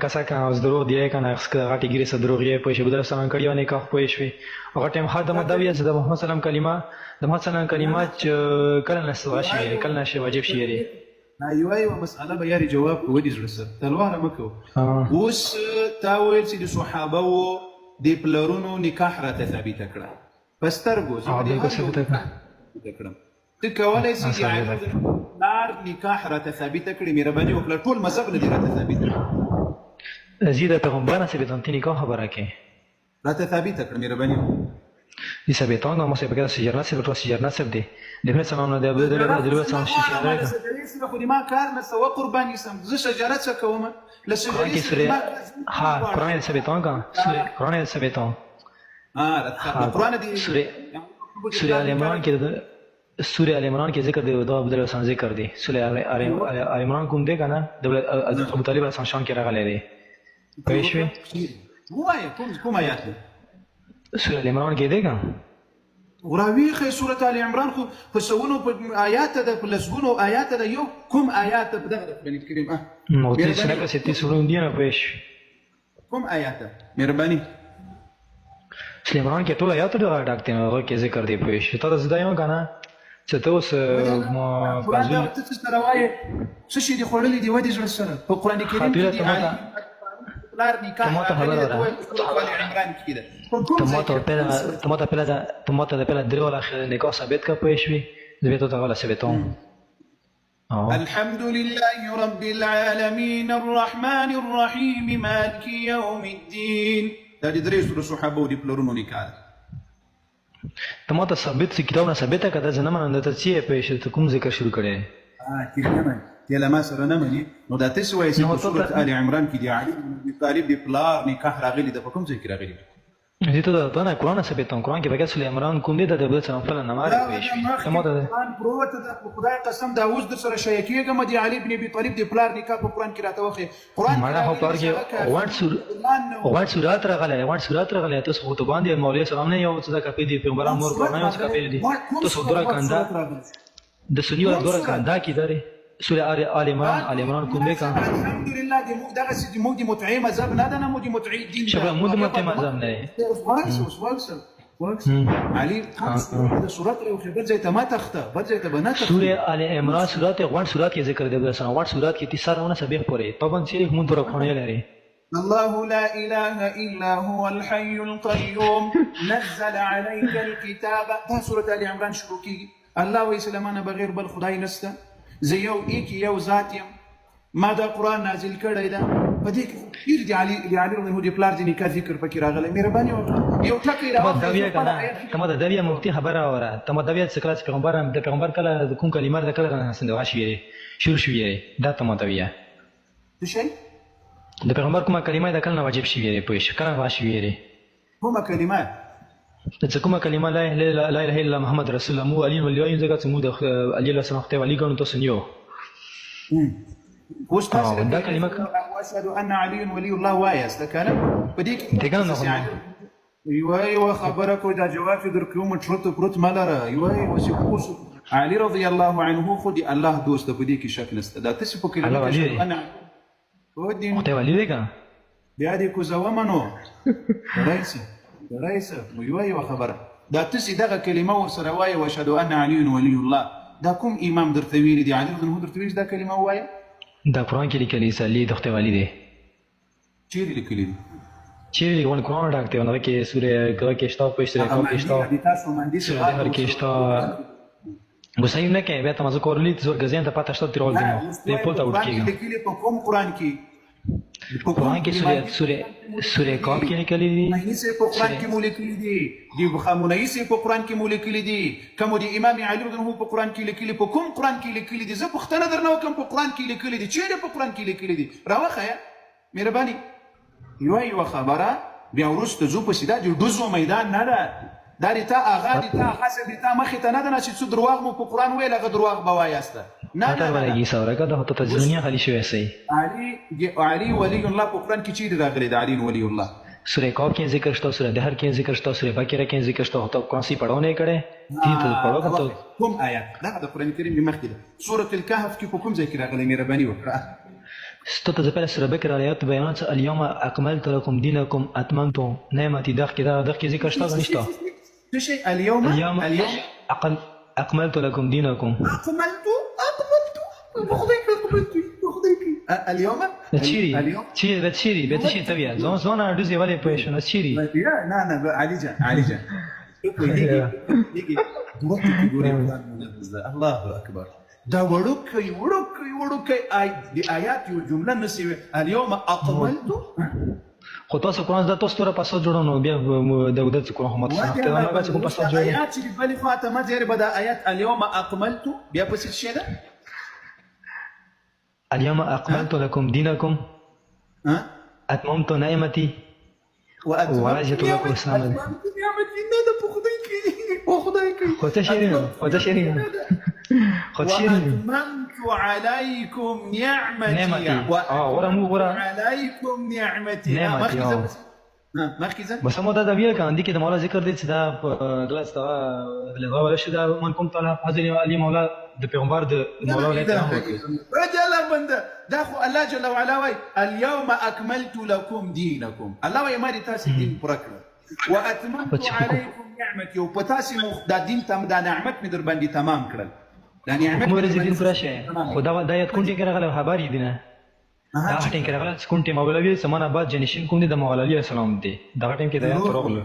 کسا کا اوس دروغ دی کنه غټي ګری سره دروغ یې پوه شي بدر سلام کړی و نکاح پوه شي هغه ټیم خاطر مدوی چې د محمد صلی الله علیه وسلم کلمه د محمد صلی الله علیه وسلم کلمات کله نسوا شي کله نشي واجب شي لري ايوه مساله به یاري جواب ودی زړه سره تلوار مکو اوس تاویل چې د صحابه وو د پلرونو نکاح راته ثابت کړه پسترګو ته کولای شي چې نار نکاح راته ثابت کړي مهرباني وکړه ټول مذهب نه راته ثابت زید پیغمبر نه ثابت انت نکاح خبره کې راته ثابت کړه مهرباني دي ثابتان نو مو په سجرنا ثابت سجرنا ثابت دي د سلام نه د عبد الله د لوي سلام شي خو دي ما کار نه سو قرباني سم ز شجرات څکوم لسجري ها قران ثابتان کا قران ثابتان قران دي سوره ال عمران کې سوره ال عمران کې ذکر دی او د عبد الله سلام ذکر دی سوره ال عمران کوم دی کنه د ابو طالب سلام شان کې راغلی دی پېښوي وای کوم آیات سوره ال عمران کې دی کنه وراویخه سوره ال عمران خو په سونو په آیات ده په لسګونو آیات ده یو کوم آیات په دغه باندې کریم نو دې سره که ستې سوره دی نه پېښ کوم آیات مهرباني سلیمان کې ټول آیات ډاکته نو کې ذکر دی پېښ ته زدایم کنه چې ته اوس ما پازو ته سره وایي څه شي دی خورلې دی ودی زړه سره په قران کریم کې دی لار نکاح ته ماته په درو اخر نکاح ثابت کا پېښوي زه ته غلا ثابتوم الحمد لله رب العالمين الرحمن الرحيم مالك يوم الدين دا دې درې سره صحابه او دي پلرونو نکاح ته ماته ثابت کتاب نه ثابت کړه ځنه مانند ته چې پېښ ته کوم ذکر شروع کړي کله یلا ما سره نه مني نو دا تاسو وایي چې سورۃ آل عمران کې دی علي بن طالب دی پلار نکاح راغلی د کوم ځای کې راغلی دې ته دا نه قرآن ثابت قرآن کې بګه سليمان عمران کوم دی د دې څخه فل نه ماري پېښ ماته قرآن پروت د خدای قسم دا اوس د سره شي کېږم دی علي بن ابي طالب دی پلار نکاح په قرآن کې راته وخی قرآن ما هو پلار کې وړ سورات راغله تاسو خو ته باندې مولوی سلام نه یو څه د کپې دی پیغمبر مور قرآن یو څه کپې دی تاسو درا کنده د سنیو درا کنده کې دره سوره آل عمران کوم دی کا الحمدلله دې موږ دغه چې موږ دې متعی مذهب نه ده نه موږ متعی دین شبه موږ متعی مذهب نه علي سورۃ او خبر ځای ته ما تخته بل ځای ته بنا تخته سوره آل عمران سورۃ غوړ سورۃ کې ذکر دی د سنوات سورۃ کې 30 سبق پورې طبعا چې موږ درو خونه لري الله لا اله الا هو الحي القيوم نزل عليك الكتاب دا سورۃ آل عمران شروع کیږي الله و سليمان بغیر بل خدای نسته زه یو ذات یم ما دا قرآن نازل کړی ده په دې کې ډېر د علي رضی الله عنه د پلار د نکاح ذکر پکې راغلی. مهرباني وکړه یو ټکی تمه دا بیا کنه تمه دا بیا مفتی خبره اوره تمه دا بیا څکلاس پیغمبر هم د پیغمبر کله د کوم کلمه د کله نه سند واشي شروع شوی دا تمه دا بیا څه شي د پیغمبر کومه کلمه د کله واجب شوی پوه کله واشي کومه کلمه څه کومه کلمه لا اله الا الله محمد رسول الله مو علي ولي ځکه چې مو د علي له سره وخت ولي ګڼو تاسو نیو اوس تاسو دا کلمه واشهد ان علي ولي الله وایست کنه په دې کې دغه نه یو خبره کو دا جواب درکوم چرته پروت مالره یو وسوس علي رضی الله عنه خو دی الله دوست په دې کې شک نشته دا تاسو په کلمه کې انا ودي ته ولي دی کنه بیا دې کو زومنو رئیس یو خبره دا تاسو دغه کلمه ورسره وایي واشهد ان علي ولي الله دا کوم امام درته ویلي دی علي رضی الله درته ویلي دا کلمه وایي دا قرآن کې لیکلي سالي دغه والی دی چیرې لیکلي دي چیرې لیکل قرآن راکته نو کې سورې کې شتا په سورې کې شتا سورې هر کې شتا وسایم نه کې به تاسو کورلی زور غزين ته پاتې شته تیرول دي په پورته وټکیږي لیکلي په کوم قرآن کې قرآن کې سورې کاف کې لیکلي دي نه سه په قرآن کې مو لیکلي دي دی بخامونه یې په قرآن کې مو لیکلي دي کوم دی امام علي رضی الله په قرآن کې لیکلي په کوم قرآن کې لیکلي دي زه پوښتنه درنه کوم په قرآن کې لیکلي دي چیرې په قرآن کې لیکلي دي راوخه مهرباني یو خبره بیا ورسته زو په سیده د دوزو میدان نه ده دا ریتا اغا ریتا حسب ریتا مخې ته نه ده چې څو درواغ مو په قرآن ویل هغه درواغ به وایسته نه نه ولګي سورګه د هوته تجربه خالي شوی سي علي ولي الله په قرآن کې چیرې راغلي د علي ولي الله سورہ کاف کې ذکر شته سورہ دهر کې ذکر شته سورہ بقره کې ذکر شته هوته کون سي پڑھو نه کړي دې ته پڑھو کته کوم آیات دا د قرآن کریم مخکې ده سورة الكهف کې په کوم ځای کې راغلي مهرباني وکړه ستو ته په سورہ بقره آیات بیانات اليوم اكملت لكم دينكم اتممت نعمتي دغه کې ذکر شته نشته شيء اليوم اكملت لكم دينكم اكملت اليوم تشيري بتشيري تبيا زون ادوزي ولا بيشن تشيري لا علي جان يجي الله اكبر دا وړوکی آیات یو جمله نسی اليوم اكملت خو تاسو قرآن دا تاسو سره پاسو جوړونو بیا د ودت قرآن هم تاسو ته ما چې کوم پاسو جوړ آیات چې بلی فاطمه زیر بدا آیات اليوم اكملت بیا پس څه ده اليوم اكملت لكم دينكم اتممت نعمتي ورجعت لكم السلام نعمتي نه ده په خدای کې خو ته شیرین وأتممت عليكم نعمتي عليكم نعمتي مركزا بس مو دا ویل کاندي کې د مولا ذکر دي چې دا غلاس تا لغه ولا شدا من کوم تعالی حاضر علي مولا د پیغمبر د مولا ولته رجل بنده دا خو الله جل وعلا وای اليوم اكملت لكم دينكم الله وای ما دي تاسو دین پرکړه واتممت عليكم نعمتي وپتاسي دا دین تم دا نعمت می در باندې تمام کړل دا نعمت مو رزيدين پرشه خدا د آیت کونټي کې راغله خبرې دي نه دا ټیم کې راغله کونټي مولوی سمانه بعد جنشین کوم دي د مولوی السلام دي دا ټیم کې د آیت راغله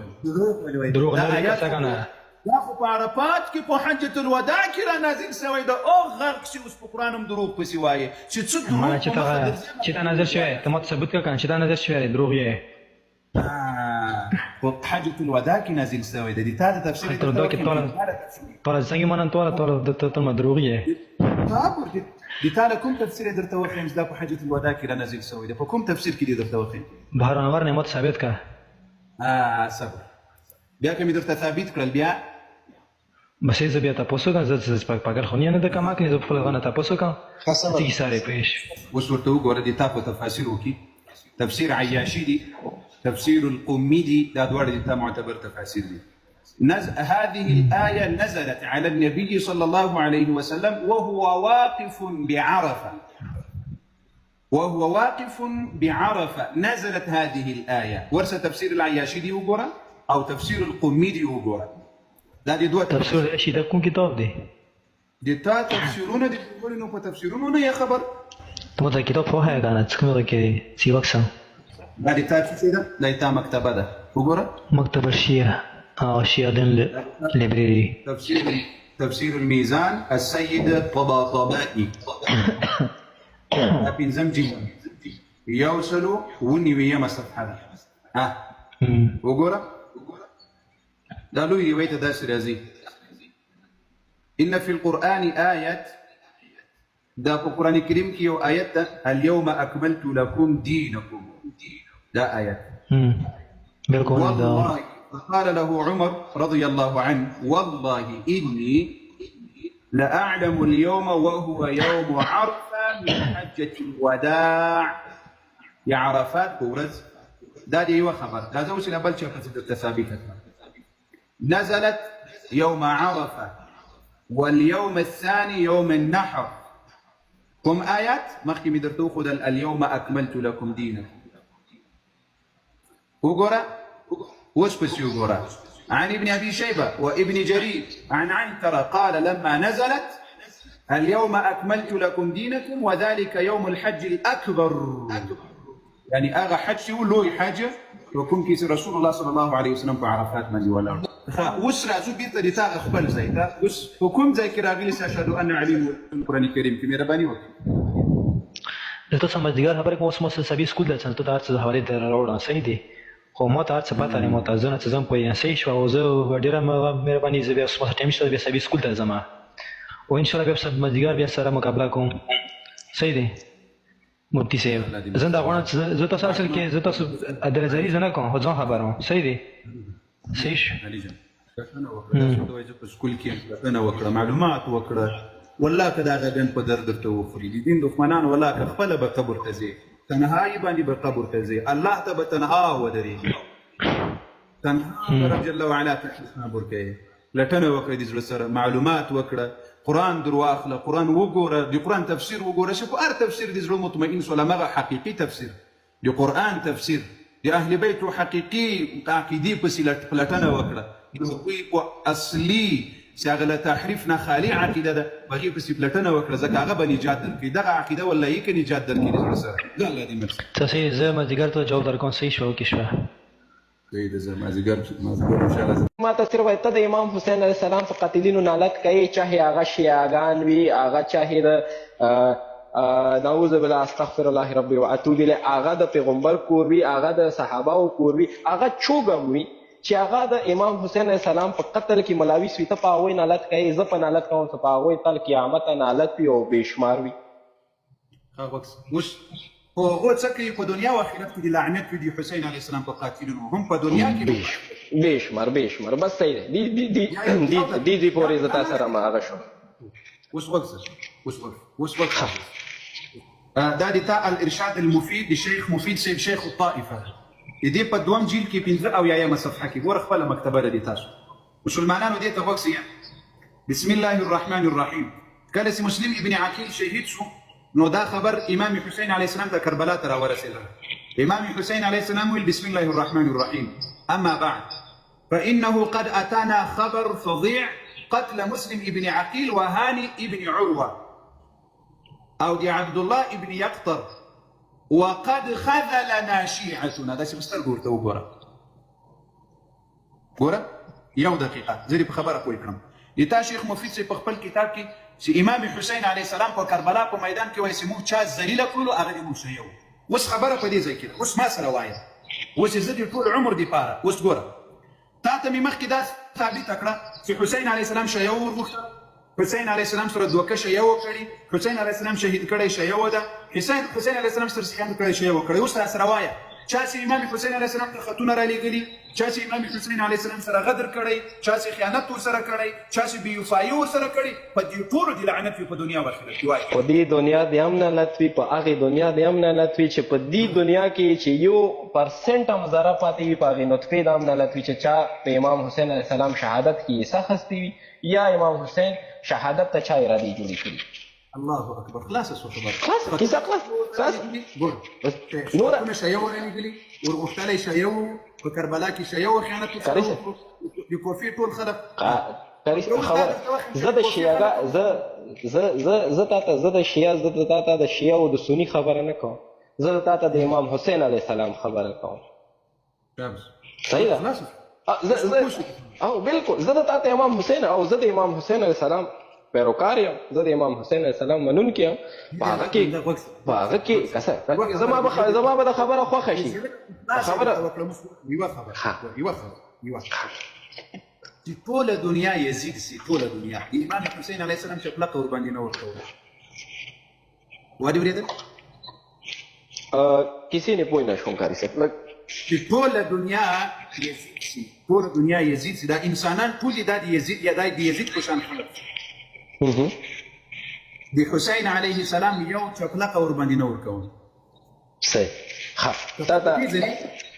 دروغ نه لري څنګه دا خو په عرفات کې په حجۃ الوداع کې را نازل شوی دا او غرق شي اوس په قرآن هم دروغ پسې وایي چې څه دروغ چې تا نظر شوی ته مت ثبوت کړه چې تا نظر شوی دروغ یې په حجۃ الوداع کې نازل شوی د دې تا تفسیر تر دا کې ټول څنګه مونږ ټول د ته دروغ یې د تا کوم تفسیر درته وخیم دا په حجۃ الوداع کې را نازل شوی د په کوم تفسیر کې درته وخیم بهر انوار نعمت ثابت کا صبر بیا کوم درته ثابت کړل بیا بس زه بیا تاسو کا زه پاګل خو نه د کما کې زه په لغانه تاسو کا خاصه ساره پېښ اوس ورته وګوره د تاسو تفاسیر وکي تفسیر عیاشی دی تفسیر القمی دی دا دوړ دي ته معتبر تفاسیر دي هذه الآية نزلت على النبي صلى الله عليه وسلم وهو واقف بعرفة نزلت هذه الآية ورث تفسير العياشي دي وګوره او تفسير القمی دی وګوره دا دي دوه تفسیر العياشي دا کوم کتاب دی د تا تفسیرونه دي ورنو په تفسیرونو نه خبر ته دا کتاب په هغه غانه څنګه کې سی وکسم دا د تا څه ده دا تا مکتبه ده وګوره مکتبه الشيعة شيعة ليبراري تفسير الميزان السيد طباطبائي بنزم جدا يوصلوا ونوية صفحة وقرأ قالوا يويت داس رازي إن في القرآن آية دا القرآن الكريم كيو آيات اليوم أكملت لكم دينكم دا آيات والله فقال له عمر رضي الله عنه والله إني لأعلم اليوم وهو يوم عرفة من حجة الوداع يا عرفات كورز دا دي وخبر دا زوجنا بلشة قصد التثابيت نزلت يوم عرفة واليوم الثاني يوم النحر كم آيات مخي مدرتو خد اليوم أكملت لكم دينكم وقرأ واسبس يقرأ عن ابن أبي شيبة وابن جرير عن عنترة قال لما نزلت اليوم أكملت لكم دينكم وذلك يوم الحج الأكبر يعني أغا حج ولو حاجة وكم كيس رسول الله صلى الله عليه وسلم في عرفات من ولا وسرع زبيت لتا أخبر زيتا وكم زي كراغيل أشهد أن علي القرآن الكريم كم يرباني وقت دلته سمجھدار خبره کوم اوس سبي سکول د څنګه ته ارڅ حواله در راوړم صحیح دی خو مو ته ارڅ پاتې مو ته ځنه څه زم په صحیح شو او زه ډیره مهرباني زه بیا اوس ټایم شته بیا سبي سکول ته زما او ان شاء الله بیا سمجھدار بیا سره مقابله کوم صحیح دی مفتی صاحب زه دا غواړم زه تاسو اصل کې زه تاسو درځري زنه کوم هو ځان خبرم صحیح دی صحیح انا وکړه سکول کې انا وکړه معلومات وکړه والله كذا غدن قدر درته وفري دين دښمنان والله كخپل به قبر ته زی تنهایی باندې به قبر ته زی الله ته به تنها ودري تنها رب جل وعلا تحسنا برکه لټنه وکړه د زړه سره معلومات وکړه قران درواخله قران وګوره د قران تفسیر وګوره شکو ار تفسیر د زړه مطمئن سو لمغه حقيقي تفسير د قران تفسیر د اهل بیت حقيقي عقيدي پسې لټنه وکړه دوی اصلي شاغله تحریفنا خالی عقیده ده بغي په سپلټنه وکړه ځکه هغه به نجات درکړي دغه عقیده والله یې کې نجات درکړي د سره الله دې مرسته تاسو زه مازیګر ته جواب درکوم صحیح شو کې شو کوي د زه مازیګر ان شاء الله ما ته صرف ته د امام حسین علیه السلام په قاتلینو نالت کوي چاهي هغه شیعاګان وي هغه چاهي د نعوذ بالله استغفر الله ربي واتوب الیه هغه د پیغمبر کور وي هغه د صحابه کور وي هغه چوغم وي چې هغه د امام حسین علیه السلام په قتل کې ملاوي سوي ته په هغوی نالت کوي زه په نالت کوم ته په هغوی تل قیامت نالت وي او بېشمار وي اوس خو هغه څه کوي په دنیا او آخرت کې د لعنت وي د حسین علیه السلام په قاتلینو هم په دنیا کې بېشمار بس صحیح دی دې پورې زه تا سره هماغه شوم اوس وقت دا د تا الارشاد المفيد لشيخ مفيد شيخ الطائفه دې په دوم جیل کې 15 او یایم صفحه کې ګوره خپل مکتبه لري تاسو مسلمانانو دې ته وکړئ بسم الله الرحمن الرحيم کله چې مسلم ابن عقیل شهید شو نو دا خبر امام حسین علیه السلام ته کربلا ته راورسېده امام حسین علیه السلام ویل بسم الله الرحمن الرحيم اما بعد فانه قد اتانا خبر فظيع قتل مسلم ابن عقيل وهاني ابن عروه او دي عبد الله ابن يقطر وقد خذلنا شيعتنا دا چې مستر ګورته وګوره ګوره یو دقیقه زه په خبره پوه کړم دا شیخ مفید چې په خپل کتاب کې چې امام حسین علیه السلام په کربلا په میدان کې وایي چې موږ چا ذلیله کړلو هغه دې موږ شیو اوس خبره په دې ځای کې اوس ما سره وایه اوس زه دې ټول عمر دپاره اوس ګوره تا ته مې مخکې دا ثابته کړه چې حسین علیه السلام شیو ورغوښته حسین علیه السلام سره دوه کشه یو کړي حسین علیه السلام شهید کړی شیو ده حسین علیه السلام سره سخیان کړی شیو کړی اوس تاسو راوایه چا چې امام حسین علیه السلام ته خطونه را لېږلي چا چې امام حسین علیه السلام سره غدر کړی چا چې خیانت ورسره کړی چا چې بېوفایي ورسره کړی په دې ټولو دې لعنت وي په دنیا او آخرت کې وایي په دې دنیا دې هم نالت وي په هغې دنیا دې هم نالت وي چې په دې دنیا کې چې 1% هم ذره پاتې وي په هغې نطفې د هم نالت وي چې چا په امام حسین علیه السلام شهادت کې حصه اخیستې وي یا امام حسین شهادت ته چا ارادې جوړې کړي الله اکبر خلاص اسو خبر خلاص کیسه خلاص ګور نور کوم شیو ورنګلی ورغختلی شیو په کربلا کې شیو خیانت وکړو د کوفی ټول خلک خبره زه د شیعه زه تا د شیعه د شیعه او د سنی خبره نه کوم زه تا ته د امام حسین علیه السلام خبره کوم صحیح ده او بالکل زه تا ته امام حسین او زه د امام حسین علیه السلام پیروکار یم، زه د امام حسین علیه السلام منونکی یم. په هغه کې کسه زما به د خبره خوښه شي چې ټوله دنیا یزید سي، ټوله دنیا د امام حسین علیه السلام چپلقه ورباندې نه ورکوله. وادي اورېدل؟ کسی نه پوه نه شوم کاري صاحب. چې ټوله دنیا یزید سي، ټوله دنیا یزید سي، دا انسانان ټول دا د یزید یا د یزید په شان خلک د حسین علیه السلام یو چپلقه ورباندې نه ورکوله. صحیح.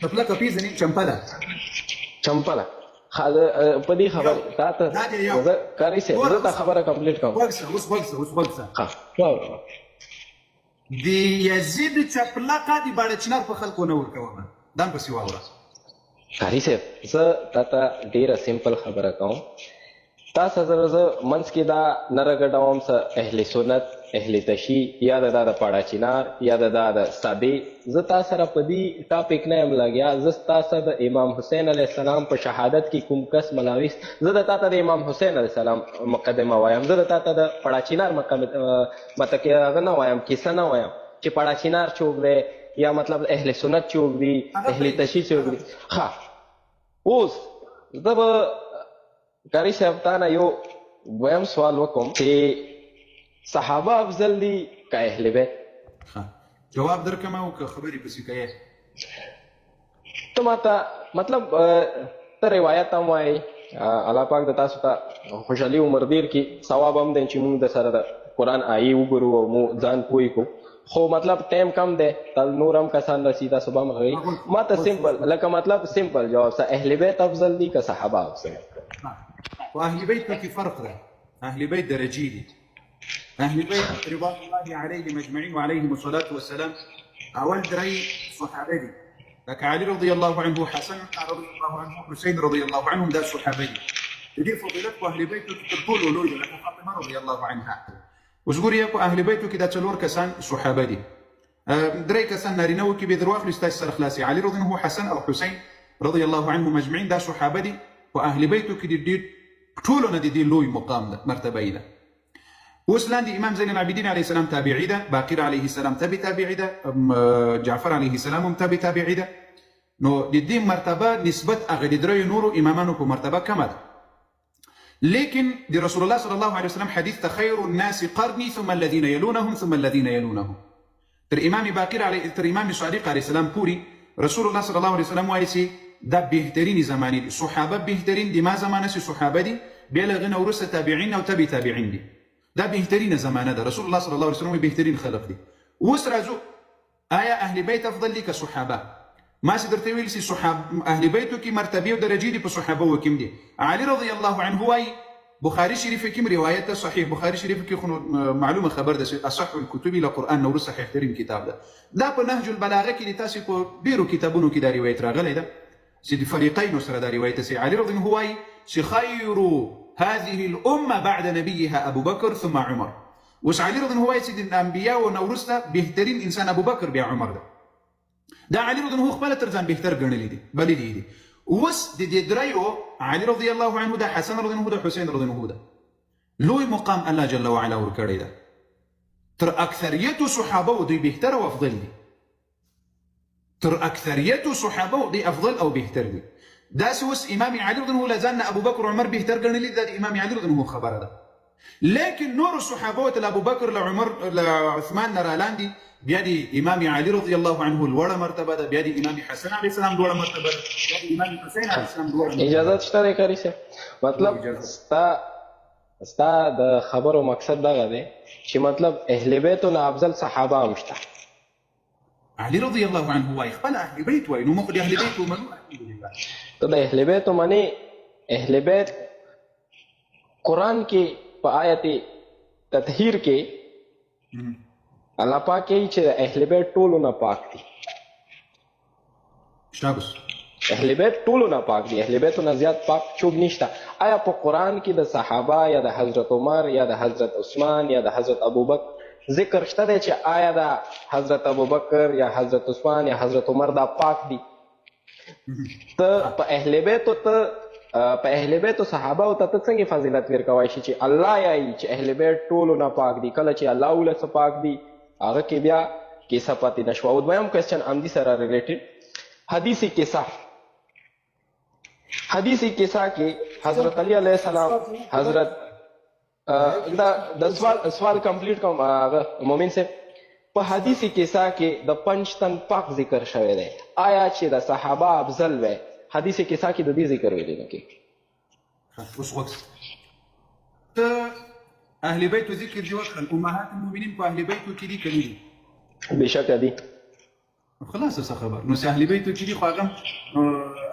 چپلقه پیژنې؟ چمپه ده. په دې خبرې تا ته کاري صاحب زه دا خبره کمپلیټ کوم. وګسه د یزید چپلقه د باړچنار په خلکو نه ورکوله. دا هم پسې واوره کاري صاحب. زه تا ته ډېره سمپل خبره کوم. تا سره زه منځ کې دا نه راګډوم څه اهل سنت، اهل تشیع یا د دا د پاړاچینار یا د دا د سابې. زه تا سره په دې ټاپک نه یم لګیا. زه ستا سره د امام حسین علیه السلام په شهادت کې کوم کس ملاویست، زه د تا ته د امام حسین علیه السلام مقدمه وایم. زه د تا ته د پاړاچینار مطلب هغه نه وایم، کیسه نه وایم چې پاړاچینار څوک دی یا مطلب اهل سنت څوک دي، اهل تشیع څوک دي. اوس زه به کاري صاحب تا نه یو دویم سوال وکړم چې صحابه افضل دي که اهل بیت؟ جواب درکم او که خبرې پسې کوې؟ ته ماته مطلب ته روایت هم وایي، الله پاک د تاسو ته خوشحالي عمر ډېر کړي، ثواب هم دی چې موږ د سره د قرآن آیې وګورو او مو ځان پوه کړو. خو مطلب ټایم کم دی، نور هم کسان راسي، تاسو به هم غږوي. ما ته سمپل لکه مطلب سمپل جواب څه اهل بیت افضل دي که صحابه افضل؟ واهل بیت کې فرق ده. اهل بیت درجې دي. اهل بیت رضوان الله علیهم اجمعین وعلیهم الصلاة والسلام اول درې صحابه دي، لکه علي رضی الله عنه، حسن رضی الله عنه، حسین رضی الله عنهم، دا صحابه دي. د دې فضیلت په اهل بیت کې تر ټولو لوی ده، لکه فاطمه رضی الله عنها. اوس ګورئ په اهل بیتو کې دا څلور کسان صحابه دي. درې کسان نارینه وو کې به در واخلو ستاسو سره خلاصي. علي رضی الله عنه، حسن او حسین رضی الله عنهم اجمعین، دا صحابه دي. په اهل بیتو کې د دې ټولو نه د دې لوی مقام ده، مرتبه ده. اوس لاندې امام زین العابدین علیه السلام تابعي ده، باقر علیه السلام تابعي ده، جعفر علیه السلام هم تابعي ده. نو د دې مرتبه نسبت هغه د درېیو نورو امامانو په مرتبه کمه ده. لیکن د رسول الله صلی الله علیه وسلم حدیث ته خیر الناس قرنی ثم الذين يلونهم ثم الذين يلونهم. تر امام باقر علیه، تر امام صادق علیه السلام پوری رسول الله صلی الله علیه وسلم وایي چې دا بهترین زمانی دي، صحابه بهترین دي، ما زمانه سي صحابه دي، بیا له غنه ورسه تابعین او تبع تابعین دي. دا بهترین زمانه ده. رسول الله صلی الله علیه وسلم بهترین خلق دي. اوس راځو آیا اهل بیت افضل دي که صحابه؟ ما سي درته ویل سي صحابه اهل بیتو کې مرتبه او درجه دي په صحابه وکم دي. علي رضی الله عنه وايي بخاري شریف کې روایت ده، صحیح بخاري شریف کې معلومه خبر ده چې اصح الكتب الى قران نور صحیح ترين کتاب ده. دا په نهج البلاغه کې تاسو په ډیرو کتابونو کې دا روایت راغلی ده چې د فریقین سره دا روایت سي. علي رضی الله عنه وايي چې خير هذه الامه بعد نبيها ابو بكر ثم عمر. وس علي رضی الله عنه وايي چې د انبیاء او نورسته بهترین انسان ابو بکر بیا عمر ده. دا علي رضی الله عنه خپل تر ځان بهتر ګڼلی دي، بللی دي. اوس د دې درېیو علي رضی الله عنه ده، حسن رضی الله عنه ده، حسین رضی الله عنه ده، لوی مقام الله جل وعلا ورکړی ده. تر اکثریت صحابه دوی بهتر او افضل دي. تر اکثریت صحابه دوی افضل او بهتر دي. داسې اوس امام علي رضی الله عنه لځان ابو بکر عمر بهتر ګڼلی ده، د امام علي رضی الله عنه خبره ده. لیکن نور الصحابه ته ابو بکر لعمر لعثمان نه رالاندي، بیا د امام علي رضی الله عنه لوړه مرتبه ده، بیا د امام حسن علیه السلام لوړه مرتبه ده، بیا د امام حسین علیه السلام لوړه مرتبه ده. اجازه شته دی کاري صاحب؟ مطلب ستا د خبرو مقصد دغه دی چې مطلب اهل بیتو نه افضل صحابه هم شته. علي رضی الله عنه وایي خپل اهل بیت وایي، نو موږ د اهل بیت ومنو. ته د اهل بیتو منې؟ اهل بیت قرآن کې په آیت تطهیر کې الله پاک کوي چې اهل بیت ټولو نه پاک دي. شابس. اهل بیت ټولو نه پاک دي، اهل بیتو نه زیات پاک څوک نشته. آیا په قرآن کې د صحابه یا د حضرت عمر یا د حضرت عثمان یا د حضرت ابوبکر ذکر شته دی چې آیا د حضرت ابوبکر یا حضرت عثمان یا حضرت عمر دا پاک دي؟ ته په اهل بیتو ته په اهل بیت او صحابه او ته څنګه فضیلت ورکوای شي چې الله یایي چې اهل بیت ټولو نه پاک دي کله چې الله ولې څه پاک دي هغه کې بیا کیسه پاتې نشوه. او دویم کوېسچن همدې سره ریلیټډ حدیث کیسه کې حضرت علی علیه السلام حضرت د سوال کمپلیټ کوم مومن صاحب په حدیث کیسه کې د 5 تن پاک ذکر شوی دی آیا چې د صحابه افضل وی حدیث کیسه کې د دې ذکر ویلی نه کې اوس وخت ته اهل بیت ذکر دی وکړل امهات المؤمنین په اهل بیت کې دي کړي بشکه دي خلاص څه خبر نو اهل بیت کې دي خو هغه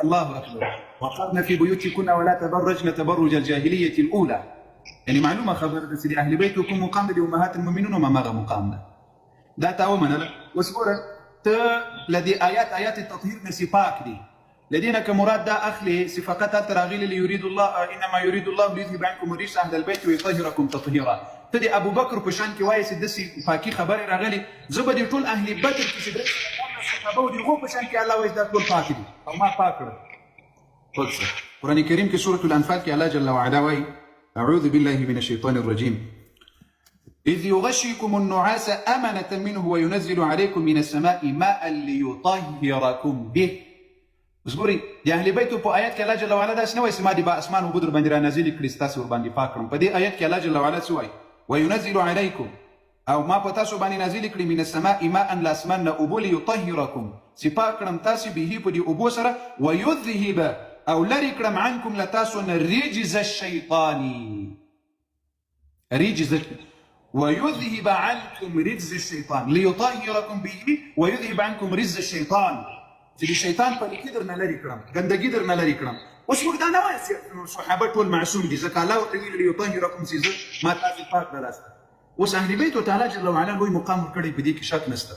الله اکبر وقرن في بيوتكن ولا تبرجن تبرج الجاهليه الاولى يعني معلومه خبر د سيدي اهل بيتكم مقام دي امهات المؤمنين وما مغى مقام ده تا ومن وسبوره ت لدي ايات التطهير نسيباك دي لدينا كمراد ده اخلي صفقات التراغيل اللي يريد الله انما يريد الله ليذهب عنكم الرجس اهل البيت ويطهركم تطهيرا تدي ابو بكر بشان كي وايس دسي فاكي خبر راغلي زبدي طول اهل بدر كي سدرس الصحابه ودي غو بشان كي الله ويزداد كل فاكي او ما فاكر القرآن الكريم في سورة الأنفال كي الله جل وعلا وي أعوذ بالله من الشيطان الرجيم إذ يغشيكم النعاس أمنة منه وينزل عليكم من السماء ماء ليطهركم به اصبري دي أهل بيته بو آيات كي الله جل وعلا دا سنوي سما دي با أسمان وبدر باندي نازل كريستاس ورباندي فاكرم فدي آيات كي الله جل وعلا سوي وينزل عليكم أو ما پتاسو باندي نازل كري من السماء ماء لأسمان أبو ليطهركم سفاكرم تاسي به بدي أبو سرا ويذهب او لري كرم عنكم لتاسون رجز الشيطاني ويذهب عنكم رجز الشيطان ليطهركم به ويذهب عنكم رجز الشيطان سيدي الشيطان فلكدرنا لري كرم قندقدرنا لري كرم وش وقت انا ما صحابات والمعصوم دي زكا الله وتقول ليطهركم سيزر ما تاسي فاق دلاسة وس اهل بيت وتعالى جل وعلا لوي مقام كري بديك شاك نستا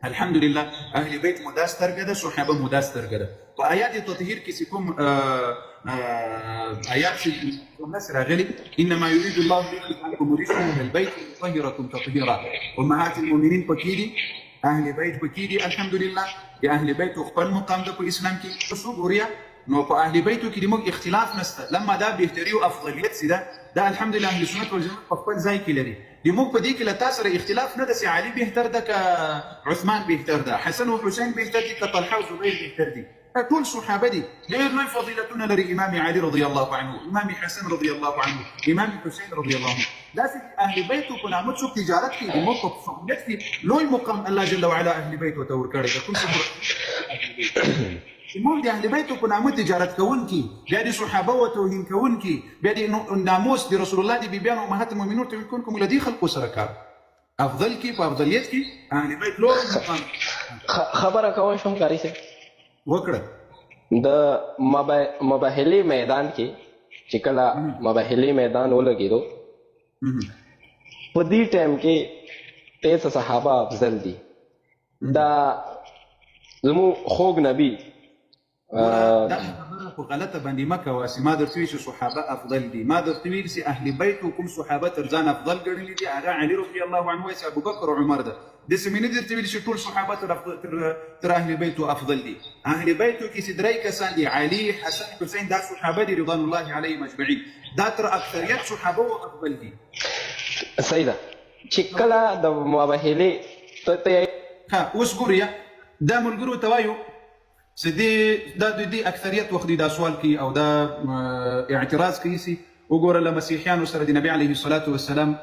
الحمد لله اهل بيت مداس ترقده صحابه مداس ترقده وآيات التطهير كيسكم آيات النصر غلي إنما يريد الله ليذهب عنكم الرجس من البيت ويطهركم تطهيرا أمهات المؤمنين بكيدي أهل بيت بكيدي الحمد لله يا أهل بيت وخبر مقام ده بإسلام كي بسوغوريا نو أهل بيت كي دموك اختلاف نستا لما ده بيختاريو أفضليات سيدا ده الحمد لله أهل السنة والجماعة بخبر زي كيلري دموك بديك لتاسر اختلاف ندسي علي بيختار ده كعثمان بيختار ده حسن وحسين بيختار دي كطلحة وزبير بيختار دي كل صحابة دي غير من فضيلتنا لإمام علي رضي الله عنه إمام حسن رضي الله عنه إمام حسين رضي الله عنه لازم أهل بيته كنا متسوق تجارتك بموقف فضيلتك لوي مقام الله جل وعلا أهل بيته وتوركارك كل صبر المهم دي أهل بيته كنا مت تجارت كونكي بيدي صحابة وتوهين كونكي بيدي الناموس دي رسول الله دي بيبيان أمهات المؤمنين تكونكم الذي خلقوا سركار أفضلك وأفضليتك أهل بيت لو مقام خبرك أول شو كاريسه وکړه د مباهلي میدان کې چې کله مباهلي میدان ولګېدو په دې ټایم کې 13 صحابه افضل دي دا زمو خوږ نبی دا خبره غلطه باندې مکه واسي ما درته ویل صحابه افضل دي ما درته ویل سي اهل بیت وکم صحابه ترځان افضل ګڼلي دي هغه علي رضی الله عنه او ابو بکر او عمر ده د سمینه درته ویل چې ټول صحابه تر اهل بیت افضل دي اهل بیت کې سدري کسان دي علي حسن حسين دا صحابه دي رضوان الله عليهم اجمعين دا تر اکثریت صحابه افضل دي سیدا چې کله د مباهله ته ها اوس ګوریا دا ملګرو توایو سدي دا دي اکثریت وخت دا سوال کی او دا اعتراض کیسي وګوره لمسيحيان سره د نبی عليه الصلاه والسلام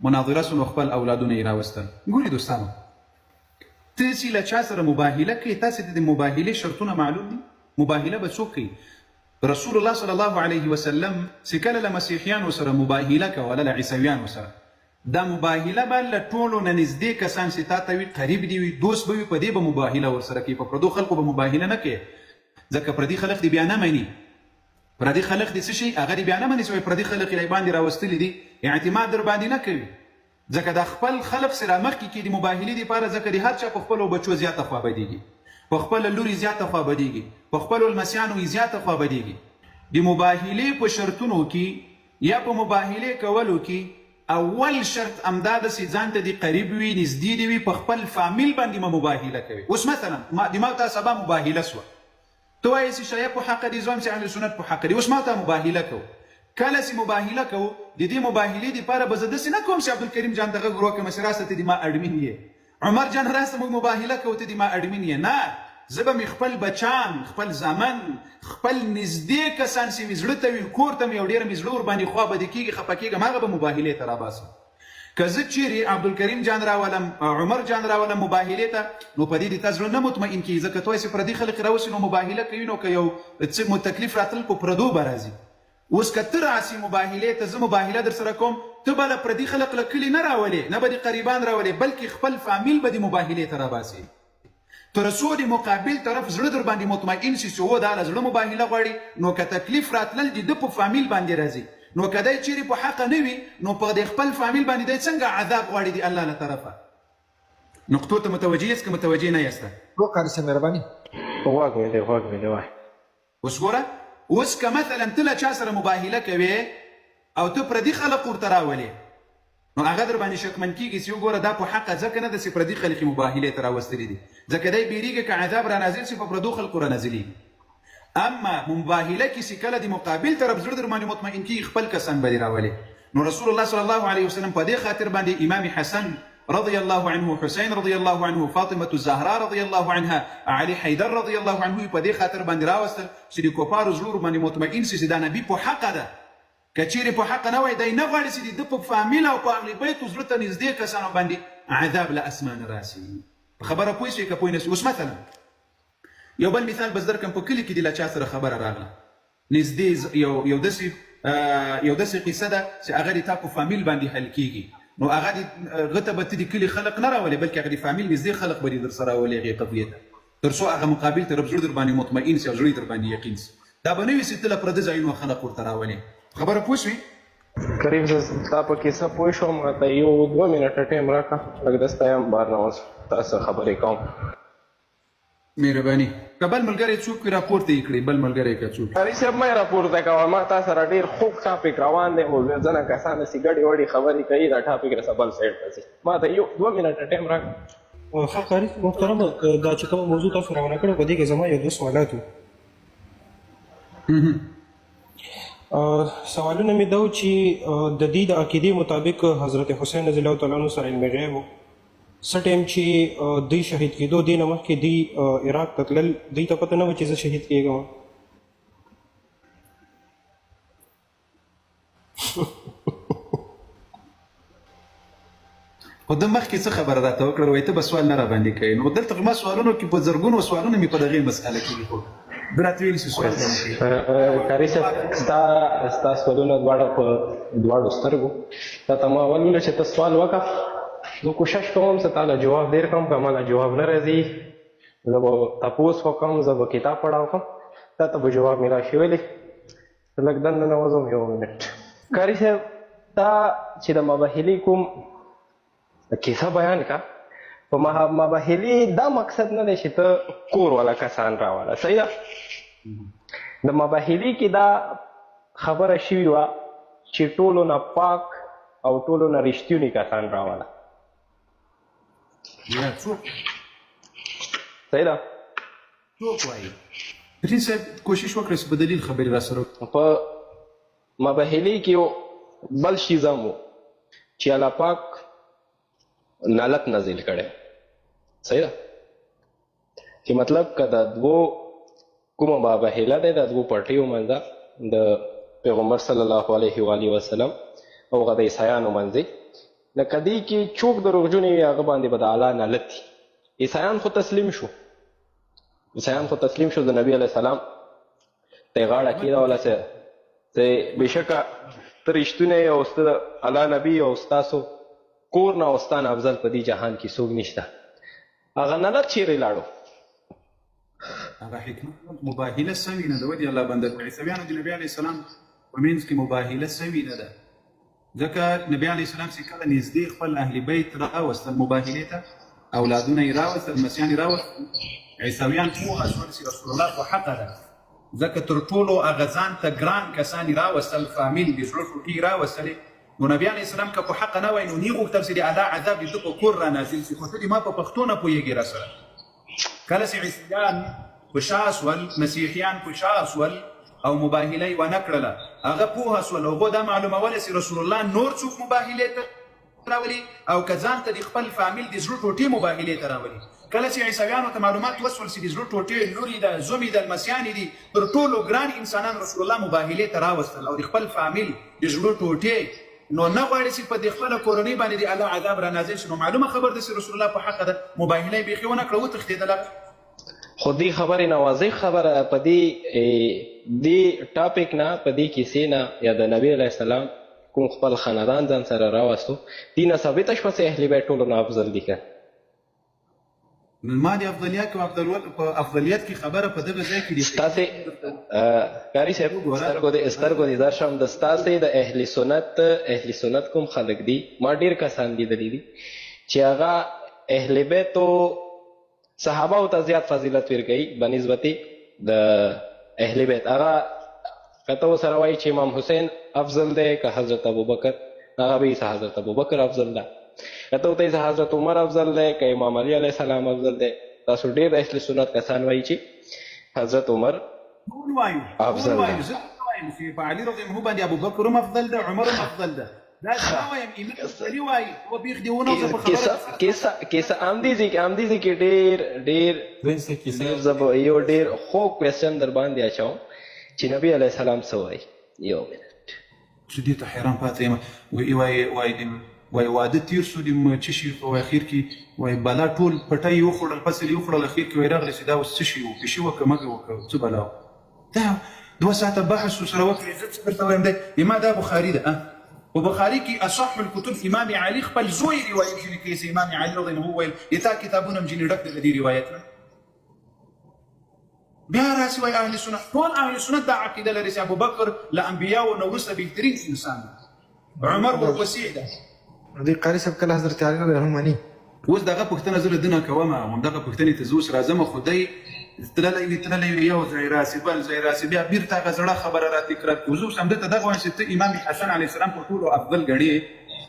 مناظره سن خپل اولادونه یې راوستل ګوري دوستانو تاسو له چا سره مباهله کوي تاسو د مباهله شرطونه معلوم دي مباهله به څوک کوي رسول الله صلى الله عليه وسلم سکله لمسيحيان سره مباهله کوله له عیسویان سره دا مباهله بل ټولو نه نږدې کسان چې تاسو وی قریب دی وي دوست به په دې به مباهله ورسره کوي په پردو خلکو به مباهله نه کوي ځکه پردي خلک دی بیا نه مانی پردي خلک دي څه شي هغه دی بیا نه مانی چې پردي خلک یې باندې راوستل دي اعتماد در باندې نه کوي ځکه د خپل خلک سره مخ کې د مباهله دی لپاره ځکه هر چا په خپل بچو زیاته خوا بدیږي په خپل لوري زیاته خوا بدیږي په خپل المسیانو زیاته خوا بدیږي د مباهله په شرطونو کې یا په مباهله کولو کې اول شرط امداد سي ځان ته دي قریب وي نږدې دي وي په خپل فامیل باندې مباهله کوي اوس مثلا ما د ما تاسو به مباهله سو ته وایې چې شیعه په حق دي، زه وایم چې اهل سنت په حق دي. اوس ما ته مباهله کوو، کله چې مباهله کوو د دې مباهلې دپاره به زه داسې نه کوم چې عبدالکریم جان دغه ګروه کوم چې راسته ته دې ما اډمین یې، عمر جان راسته موږ مباهله کوو ته دې ما اډمین یې. نه، زه به مې خپل بچان، خپل زامن، خپل نږدې کسان چې مې زړه ته وي، کور ته مې یو ډېره مې زړه ورباندې خوابدې کېږي، خفه کېږم، هغه به مباهلې ته راباسم. که زه چیرې عبدالکریم جان راولم، عمر جان راولم مباهلې ته، نو په دې دې تا زړه نه مطمئن کېږي، ځکه ته وایې چې پردي خلک راوسي نو مباهله کوي، نو که یو څه مو تکلیف راتلل په پردو به راځي. اوس که ته راسي مباهلې ته، زه مباهله در سره کوم، ته به له پردي خلک له کلي نه راولې، نه به دې قریبان راولې، بلکې خپل فامیل به دې مباهلې ته راباسي. تر څو د مقابل طرف زړه در باندې مطمئن شي چې هو دا له زړه مباهله غواړي، نو که تکلیف راتلل د ده په فامیل باندې راځي، نو که دی چیرې په حقه نه وي، نو په د خپل فامیل باندې دی څنګه عذاب غواړي د الله له طرفه. نقطو ته متوجه یاست که متوجه نه یاسته؟ قاري صاحب مهرباني. غواګ مې دی وای. اوس ګوره، اوس که مثلا ته له چا سره مباهله کوې او ته پردي خلک ورته راولې، نو هغه در باندې شکمن کېږي چې وګوره دا په حقه ځکه نه ده چې پردي خلک یې مباهلې ته راوستلي دي، ځکه دی بیریږي که عذاب را نازل شي په پردو خلکو را نازلېږي. اما مباهله کې چې کله د مقابل طرف زړه در باندې مطمئن کېږي، خپل کسان به دې راولې. نو رسول الله صلی الله علیه وسلم په دې خاطر باندې امام حسن رضی الله عنه، حسین رضی الله عنه، فاطمه الزهرا رضی الله عنها، علي حیدر رضی الله عنه په دې خاطر باندې راوستل چې د کفارو زړه باندې مطمئن شي چې دا نبي په حقه ده. که چیرې په حقه نه وای، دی نه غواړي چې د ده په فامیل او په اهل بیتو زړه ته نږدې کسانو باندې عذاب له اسمانه راسي. په خبره پوه شوې که پوه نه شوې؟ اوس مثلا یو بل مثال بس درکړم، په کلي کې د له چا سره خبره راغله، نږدې یو داسې قصه ده چې هغه د تا په فامیل باندې حل کېږي، نو هغه هغه ته به ته د کلي خلق نه راولې، بلکې هغه د فامیل نږدې خلق به دې در سره راولې هغې قضیې ته، تر څو هغه مقابل طرف زړه در باندې مطمئن شي او زړه در باندې یقین شي. دا به نه وي چې ته له پردي ځایونو خلق ورته راولې. خبره پوه شوې؟ کریم زه ستا په کیسه پوه شوم، ماته یو 2 منټه ټایم راکړه، لږ دسته یم بهر نه اوس تاسو خبرې کوم. مهرباني. که بل ملګری څوک وي راپورته یې کړئ، بل ملګری که څوک. قاري صاحب مه یې راپورته کوه، ما تا سره ډېر خوږ ټاپک روان دی، خو ځنه کسان داسې ګډې وډې خبرې کوي، دا ټاپک راسه بل سایډ ته ځي. ما ته یو 2 منټه ټایم راکړه. ښه قاري محترم، دا چې کومه موضوع تاسو روانه کړې په دې کې زما یو 2 سوالات وو. سوالونه مې دا و چې د دې د عقیدې مطابق حضرت حسین رضی الله تعالی عنه سره علم غیب و، څه ټایم چې دوی شهید کېدو دې نه مخکې دوی عراق ته تلل، دوی ته پته نه وه چې زه شهید کېږم. خو ده مخکې څه خبره راته وکړه، وایي ته به سوال نه راباندې کوې، نو دلته ما سوالونو کې په زرګونو سوالونه مې په دغې مسأله کې کېښود، ده راته ویلي چې سوال نه کوي. قاري صاحب ستا سوالونه دواړه په دواړو سترګو، راته ما اول ویله چې ته سوال وکړه، زه کوشش کوم چې تا له جواب ډېر کړم، که ما له جواب نه راځي زه به تپوس وکړم، زه به کتاب پړاو کړم، تا ته به جواب مې راشي. ولې لږ دننه ننوځم 1 منټ. قاري صاحب تا چې د مباهلې کوم کیسه بیان کا، په مباهلې دا مقصد نه دی چې ته کور والا کسان راوله، صحیح ده؟ د مباهلې کې دا خبره شوې وه چې ټولو نه پاک او ټولو نه رښتوني کسان راوله، صحیح ده؟ څوک وایي؟ پرین صاحب کوشش وکړئ چې په دلیل خبرې را سره وکړئ. په مباهلې کې یو بل شیز هم و چې الله پاک نالت نازل کړی، صحیح ده؟ چې مطلب که د دوو کومه مباهله دی د دوو پټیو منځه د پیغمبر صلی الله علیه و آله وسلم او هغه د عیسایانو منځ لکه دې کې څوک دروغجن وي هغه باندې به د الله نالت وي. عیسایان خو تسلیم شو، د نبي علیه السلام ته یې غاړه کېښوله چې بېشکه ته رښتونی یې او سته د الله نبي او ستاسو کور نه او ستا نه افضل په دې جهان کې څوک نشته. هغه نالت چیرې لاړو؟ هغه حکمت مباهله سوي نه ده، ودې الله بنده کړو. عیسویانو د نبي علیه السلام په منځ کې مباهله سوي نه ده، ځکه نبي علیه السلام چې کله نږدې خپل اهل بیت راوستل مباهلې ته، اولادونه یې راوستل، لمسیان یې راوستل، عیسویان پوهه شول چې رسول الله په حقه ده، ځکه تر ټولو هغه ځان ته ګران کسان یې راوستل، فامیل د زړه ټوټې یې راوستلې. نو نبي علیه السلام که په حقه نه وای نو نه یې غوښتل چې د الله عذاب د ده په کور را نازل شي، خو ته دې ما په پښتو نه پوهېږې را سره. کله چې عیسویان خوشا سول مسیحیان خوشا سول او مباهله و نکړله هغه پوه سول هغه دا معلومول چې رسول الله نور څوک مباهله ته راولي او کزان ته د خپل فامیل د زړه ټوټې مباهله ته راولي کله چې عیسویانو ته معلومات وسول چې د زړه ټوټې لوري د زومي د المسیانې دي تر ټولو ګران انسانان رسول الله مباهله ته راوستل او د خپل فامیل د زړه ټوټې نو نه غواړي چې په دې خپله کورنۍ باندې د الله عذاب را نازل شي نو معلومه خبر ده چې رسول الله په حق ده مباهله بیخي ونه کړه وتښتېدله خو دې خبرې نه واضح خبره په دې ټاپک نه په دې کیسې نه یا د نبي علیه السلام کوم خپل خاندان ځان سره راوستو دې نه ثابته شوه چې اهل بیت ټولو نه افضل دي که ما د افضلیت په افضلیت کې خبره په دغه ځای کې دي ستاسې قاري صاحب سترګو دې درشم د ستاسې د اهل سنت کوم خلک دي ما ډېر کسان لیدلي دي چې هغه اهل بیتو صحابه ته زیات فضیلت ورکوي بنسبت د اهل بیت هغه کته سره وایي چې امام حسین افضل دی که حضرت ابوبکر هغه به یې حضرت ابوبکر افضل ده کته ورته یې حضرت عمر افضل دی که امام علی علیه السلام افضل دی تاسو ډېر اهل سنت کسان وایي چې حضرت عمر افضل ده چې په علي رضی الله باندې ابوبکر هم افضل ده عمر هم افضل ده دا څه وایم امام علي وایي او بیخ دی ونه په خبره کیسه آمدیزي کې ډېر زبو یو ډېر خو کوېسچن در باندې اچوم چې نبی علیه السلام څه وایي یو منټ چې دې ته حیران پاتې یم وایي واده تیر شو د څه شي په اخر کې وایي بلا ټول پټی یې وخوړل فصل یې وخوړل اخر کې وایي راغلی چې دا اوس څه شي و پیشي وکړه مګې وکړه څه بلا و دا 2 ساعته بحث سره وکړې زه څه درته وایم دی ما دا بخاري ده په بخاري کې اصح الکتب امام علي خپل زوی روایت ځینې کوي چې امام علي رضی الله عنه وویل تا کتابونه هم ځینې ډک دي د دې روایت نه بیا راسي وایي اهل سنت ټول اهل سنت دا عقیده لري چې ابوبکر له انبیاو نه وروسته بهترین انسان دی عمر ورپسې ده دې قاري صاحب کله حضرت علي رضی الله عنه مني اوس دغه پوښتنه زه له ده نه کوم همدغه پوښتنې ته زه اوس راځم خو دی تللی یو ځای راسي بل ځای راسي بیا بیرته هغه زړه خبره را تکرار کوي زه اوس همدلته دغه وایم چې ته امام حسن علیه السلام په ټولو افضل ګڼې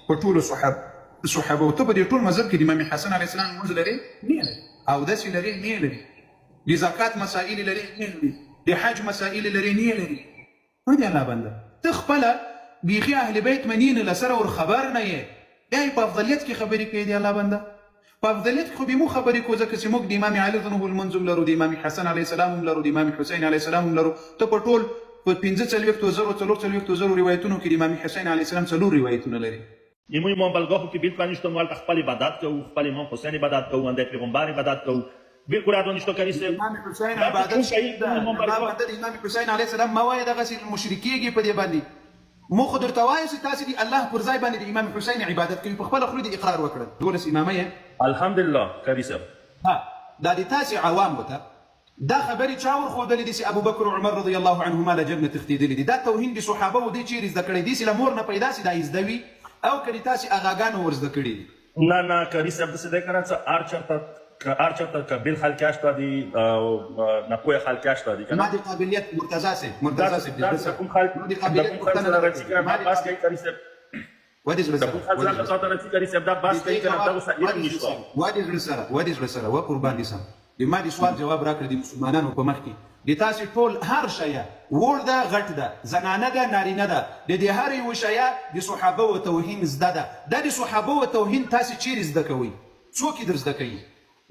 په ټولو صحابه او ته په دې ټول مذهب کې د امام حسن علیه السلام لمونځ لرې نه لري اودس یې لرې نه لري د زکات مسائل لري نه لري د حج مسائل لري نه لري نو دی الله بنده ته خپله بیخي اهل بیت منین له سره ور خبر نه یې بیا په افضلیت کې خبرې کوي دی الله بنده په افضلیت کې خو به مو خبرې کوو ځکه چې موږ د امام علي رضی الله عنه لمونځ هم لرو د امام حسن علیه السلام هم لرو د امام حسین علیه السلام هم لرو ته په ټول په 45,000 روایتونو کې د امام حسین علیه السلام 4 روایتونه لري یمو امام بلګاو کې بیل پانیشته مال خپل عبادت کوو خپل امام حسین عبادت کوو اند پیغمبر عبادت کوو بالکل اډون نشته کوي چې امام حسین عبادت کوي د امام حسین علیه السلام ما وایي دغه چې مشرکیږي په دې باندې مو خو درته وایو چې تاسې د الله پر ځای باندې د امام حسین عبادت کوي په خپله خوله د اقرار وکړل 12 امامه یې الحمدلله کوي صاحب دا د تاسې عوامو ته دا خبرې چا ورښودلې دي چې ابوبکر او عمر رضی الله عنهما له جنت تښتېدلي دي دا توهین د صحابه و دی چیرې زده کړی دي چې له مور نه پیدا سي دا یې زده وي او که د تاسې اغاګانو ور زده کړي دي نه کوي صاحب داسې دی که نه څه هر چرته که بل خلک شته دي ناپوهه خلک شته دي که ما د قابلیت مرتضی صاحب کوم خلک د کوم خلک سره راځي که ما بحث کوي کوي صاحب ودې زړه د کوم خلک سره سره راځي کوي صاحب دا بحث کوي که نه دا اوس علم نشته ودې زړه سره و قربان دي سم د ما د سوال جواب راکړه د مسلمانانو په مخ کې د تاسې ټول هر شیه وړ ده غټ ده زنانه ده نارینه ده د دې هر یوه شیه د صحابه و توهین زده ده دا د صحابه و توهین تاسې چیرې زده کوئ څوک یې در زده کوي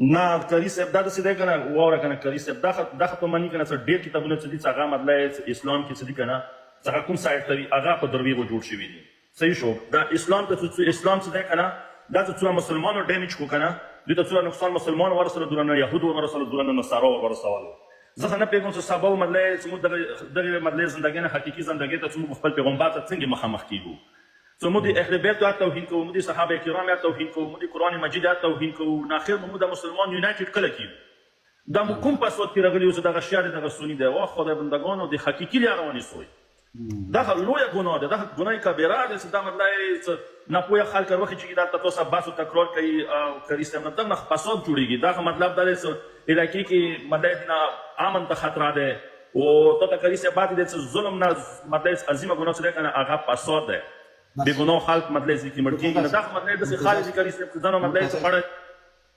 نه کری صاحب دا داسې دی که نه واوره که نه کری صاحب دا خو په مني که نه څه ډېر کتابونه څه دي چې هغه مطلب اسلام کې څه دي که نه چې هغه کوم سایډ ته وي هغه په درویغو جوړ شوي دي صحیح شو دا اسلام ته اسلام څه دی که نه دا چې څومره مسلمانو ډیمیج کړو که نه دوی ته څومره نقصان مسلمان ورسره دونه یهودو ورسره دونه نصارا ورسولو زه خو نه پوهېږم چې سبا مطلب چې موږ دغې مطلب زندګۍ نه حقیقي زندګۍ ته چې موږ خپل پیغمبر ته څنګه مخامخ کېږو څو موږ د اهل بیت ته توهین کوو موږ د صحابه کرام ته توهین کوو موږ د قرآن مجید ته توهین کوو نو اخر موږ د مسلمان یونایټډ کله کېږو دا موږ کوم پاسورډ کې راغلي یو چې دغه شیعه دغه سني دی واه خدای بندګانو د حقیقي لاره ونیسئ دا لویه ګناه ده دا ګناه کبیره ده چې دا مطلب ناپوهه خلک وروخي چې دلته تاسو بحث تکرار کوي او کوي سم نه فساد جوړیږي دا مطلب دا دی چې علاقې کې مطلب نه امن ته خطر ده او ته کوي چې بعد دې ظلم نه مطلب عظیمه ګناه څه کنه هغه فساد ده د ګناه خلق مطلب چې مړ کېږي نه دا مطلب د خالص کوي چې ځنه مطلب څه پړ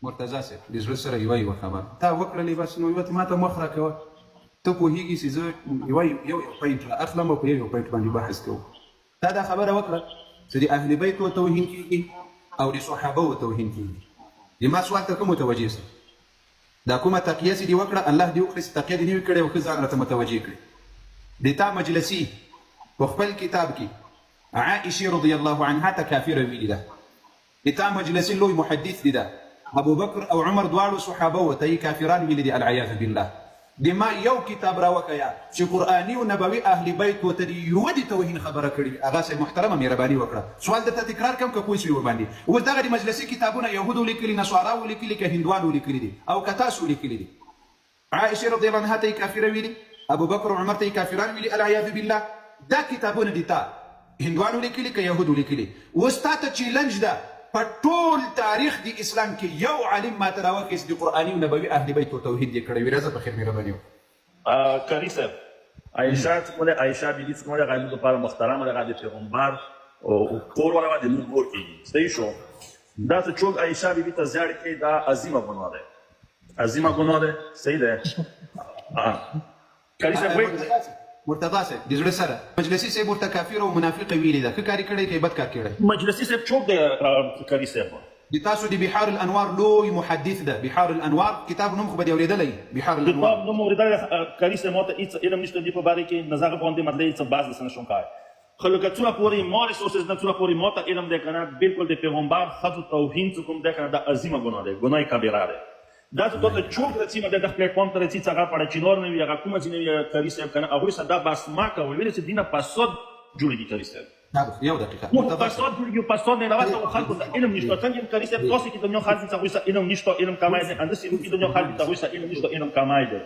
مرتضی صاحب د زړه سره یوه خبره تا وکړلې بس نو یوه ما ته مخ راکوه ته پوهېږي چې زه یو پوینټ را اخلم او په یو پوینټ باندې بحث کوم تا دا خبره وکړه چې د اهل بیتو توهین کېږي او د صحابو توهین کېږي د ما سوال ته کوم متوجه سه دا کومه تقیه چې دې وکړه الله دې وکړي چې تقیه دې نه وي کړې او ښه ځان راته متوجه کړي د تا مجلسي په خپل کتاب کې عائشة رضی الله عنها ته کافره ویلې ده د تا مجلسي لوی محدث دی ده ابو بکر او عمر دواړو صحابه ته یې کافران ویلي دي العیاذ بالله د ما یو کتاب راوکیا چې قرآني او نبوي اهل بیت ته د یوه د توهین خبره کړې هغه صاحب محترمه مهرباني وکړه سوال درته تکرار کوم که پوه شوي ورباندې اوس دغه د مجلسي کتابونه یهودو لیکلي نصاراو لیکلي که هندوانو لیکلي دي او که تاسو لیکلي دي عائشه رضی الله عنها ته یې کافره ویلي ابو بکر او عمر ته یې کافران ویلي العیاذ بالله دا کتابونه دي تا هندوانو لیکلي که یهودو لیکلي اوس تا ته چیلنج ده په ټول تاریخ د اسلام کې یو عالم ماته راوکړي چې د قرآني او نبوي اهل بیت توحید یې کړی وي راځه په خیر مهرباني وکړه کاری صاحب عایشه څه کوله عایشه بیبي څه کوله غالب لپاره محترمه ده د پیغمبر او کور ولا د نور کور کې صحیح شو دا څه چوک عایشه بیبي ته زیاړ کې دا عظیمه ګناه ده عظیمه ګناه ده صحیح ده کاری صاحب مرتضی صاحب د زړه سره مجلسي صاحب ورته کافر او منافق ویلي ده ښه کاري کړی که بد کار کړی مجلسي صاحب چوک دی کاری صاحب د تاسو د بحار الانوار لوی محدث ده بحار الانوار کتاب نوم خو به دې اورېدلی بحار الانوار کتاب نوم اورېدلی کاری صاحب ما ته هېڅ علم نشته دې په باره کې نظر باندې مطلب هېڅ باز دسه نشم کوی خو لکه څومره پورې ما ریسورسز نه څومره پورې ما ته علم دی که نه بلکل د پیغمبر ښځو توهین څه کوم دی که نه دا عظیمه ګناه دی ګناه کبیره دی دا څه ته چوک رسي مده د پلیټفارم ته رسي چې هغه پړه چینور نه وي هغه کومه چې نه وي کاری صاحب که نه هغوی سره دا بحث ما کوئ ویلې چې دینه فساد جوړېږي کاری صاحب یو دقیقه فساد جوړېږي فساد نه علاوه ته خلکو ته علم نشته څنګه کاری صاحب تاسو کې دنیا خلک څه هغوی سره علم نشته علم کمای دی انداسې موږ کې دنیا خلک ته هغوی سره علم نشته علم کمای دی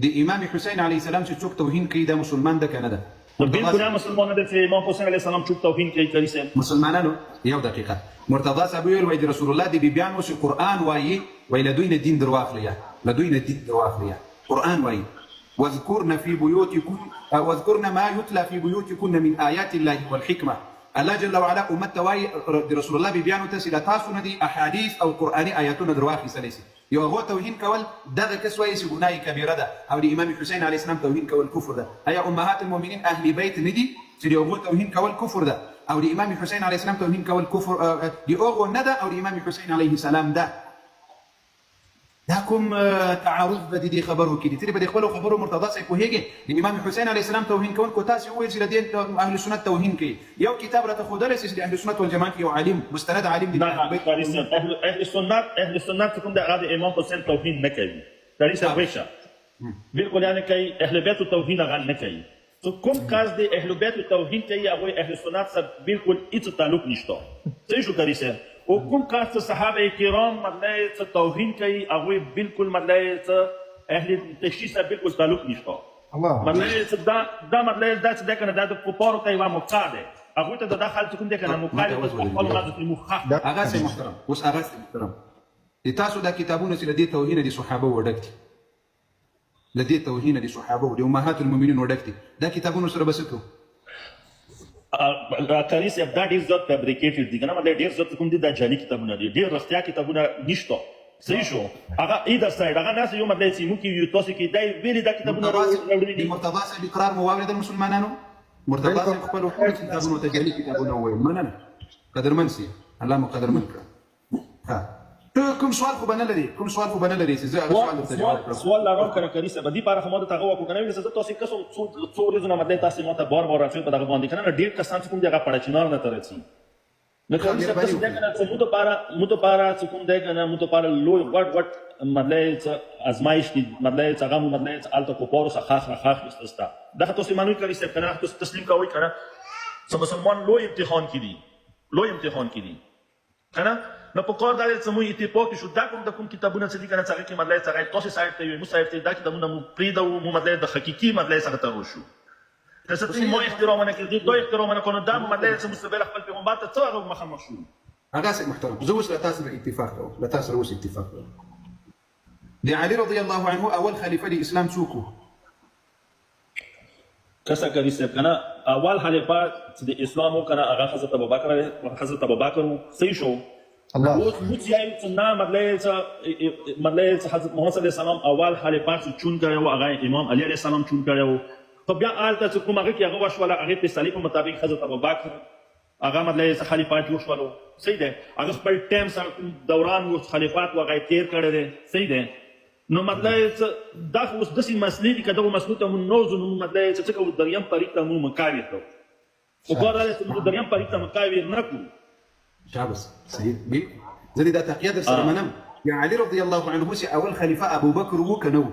د امام حسین علیه السلام چې څوک توهین کوي دا مسلمان ده که نه ده بالکل هم مسلمان ده چې امام حسین علیه السلام چوک توهین کوي کاری صاحب مسلمانانو یو دقیقه مرتضی صاحب ویل وایي د رسول الله د بیبیانو چې قرآن وایي وایي له دوی نه دین در واخليه له دوی نه دین در واخليه قرآن وایي واذكرن ما يتلى في بيوتكن من آيات الله والحكمة الله جل وعلا امت وایي د رسول الله بیبیانو ته چې له تاسو نه دي احادیث او قرآني آیاتونه در واخیستلی سي یو هغو توهین کول دغه کس وایي چې ګناه کبیره ده او د امام حسین علیه السلام توهین کول کفر ده آیا امهات المؤمنین اهل بیت نه دي چې د هغو توهین کول کفر ده او د امام حسین علیه السلام توهین کول کفر د هغو نه ده او د امام حسین علیه السلام ده دا کوم تعارض به د دې خبرو کې دي ته به د خپلو خبرو مرتضی صاحب پوهېږې د امام حسین علیه السلام توهین کوونکو تاسې وویل چې د دې اهل سنت توهین کوي یو کتاب راته ښودلی چې د اهل سنت والجماعت یو عالم مستند عالم دی کاری صاحب اهل سنت کوم د هغه د امام حسین توهین نه کوي کاری صاحب ویشه بالکل یعنی کوي اهل بیت توهین هغه نه کوي تو کوم کس د اهل بیت توهین کوي هغوی اهل سنت سره بالکل هېڅ تعلق نشته صحیح شو کاری صاحب او کوم کس چې صحابه کرام مطلب څه توهین کوي هغوی بالکل مطلب څه اهل تشیع سره بالکل تعلق نشته مطلب دا مطلب دا چې دی که نه دا د کفارو ته یوه موقع دی هغوی ته دا خلک چې کوم دی که نه موقع دی خپلو ښځو ته موقع هغه صاحب محترم اوس هغه صاحب محترم د تاسو دا کتابونه چې له دې توهینه د صحابه وډک دي له دې توهینه د صحابه د امهات المؤمنین وډک دي دا کتابونه سره به څه کوو کاری صاحب دا ډېر زیات فیبریکیټډ دي که نه مطلب ډېر زیات کوم دي دا جعلي کتابونه دي ډېر رښتیا کتابونه نشته صحیح شو هغه ایدر سایډ هغه ناسې یو مطلب چې موږ کې یو تاسو کې دا ویلي دا کتابونه راوړي دي مرتضی صاحب اقرار مو واورېدل مسلمانانو مرتضی صاحب خپلو ټولو کتابونو ته جعلي کتابونه وویل مننه قدرمن سي الله مو قدرمن کړه ته کوم سوال خو به نه لري کوم سوال خو به نه لري چې زه هغه سوال درته جواب کړم سوال لرم که نه کاري صاحب دې پاره خو ما درته هغه وکړو که نه ویلې زه تاسې کسو څو ورځو نه مطلب تاسې ما ته بار بار راځئ په دغه باندې که نه ډېر کسان چې کوم دی هغه پړچینار نه ته راځي نو کاري صاحب داسې دی که نه چې مو دپاره چې کوم دی که نه مو دپاره لوی غټ مطلب څه ازمایش دي مطلب چې هغه مو مطلب چې هلته کفارو څخه خاخ راخاخ ویسته سته دغه تاسې منئ کاري صاحب که نه تاسې تسلیم کوئ که نه چې مسلمان لوی امتحان کې دي که نه نو په کار دا دی چې موږ اتفاق شو دا کوم د کوم کتابونه چې دي که نه چې هغې کې مطلب چې هغه تاسې صاحب ته وي موږ صاحب ته دا کتابونه مو پرېږدو مو مطلب د حقیقي مطلب څخه ته روشو که څه ما احترام ونه کړي دا احترام ونه کړو دا مطلب چې موږ سبیل خپل پیغمبر ته څه هغه مخامخ شو هغه صاحب محترم زه اوس له تا سره اتفاق کوم له تا سره اوس اتفاق کوم د علي رضی الله عنه اول خلیفه د اسلام څوک و کسا کاري صاحب که نه اول خلیفه چې د اسلام و که نه هغه حضرت ابوبکر صحیح شو الله اوس موږ یې چې نه مطلب حضرت محمد صلی الله علیه وسلم اول خلیفات چون کړی و هغه امام علی علیه السلام چون کړی و خو بیا آلته چې کوم هغه کې هغه وشوله هغې په صلیب په مطابق حضرت ابوبکر هغه مطلب خلیفات جوړ شولو صحیح دی هغه خپل ټایم سره کوم دوران و خلیفات و هغه تیر کړی دی صحیح دی نو مطلب دا خو اوس داسې مسلې دي که دغو مسلو ته مونږ نه ځو نو مطلب چې څه کوو دریم طریق ته مونږ مکاویر کوو خو کار دا دی چې مونږ دریم طریق ته مکاویر نه کړو شابس صحيح بي زي ده تقياد السلام يا علي رضي الله عنه سي اول خليفه ابو بكر وكنو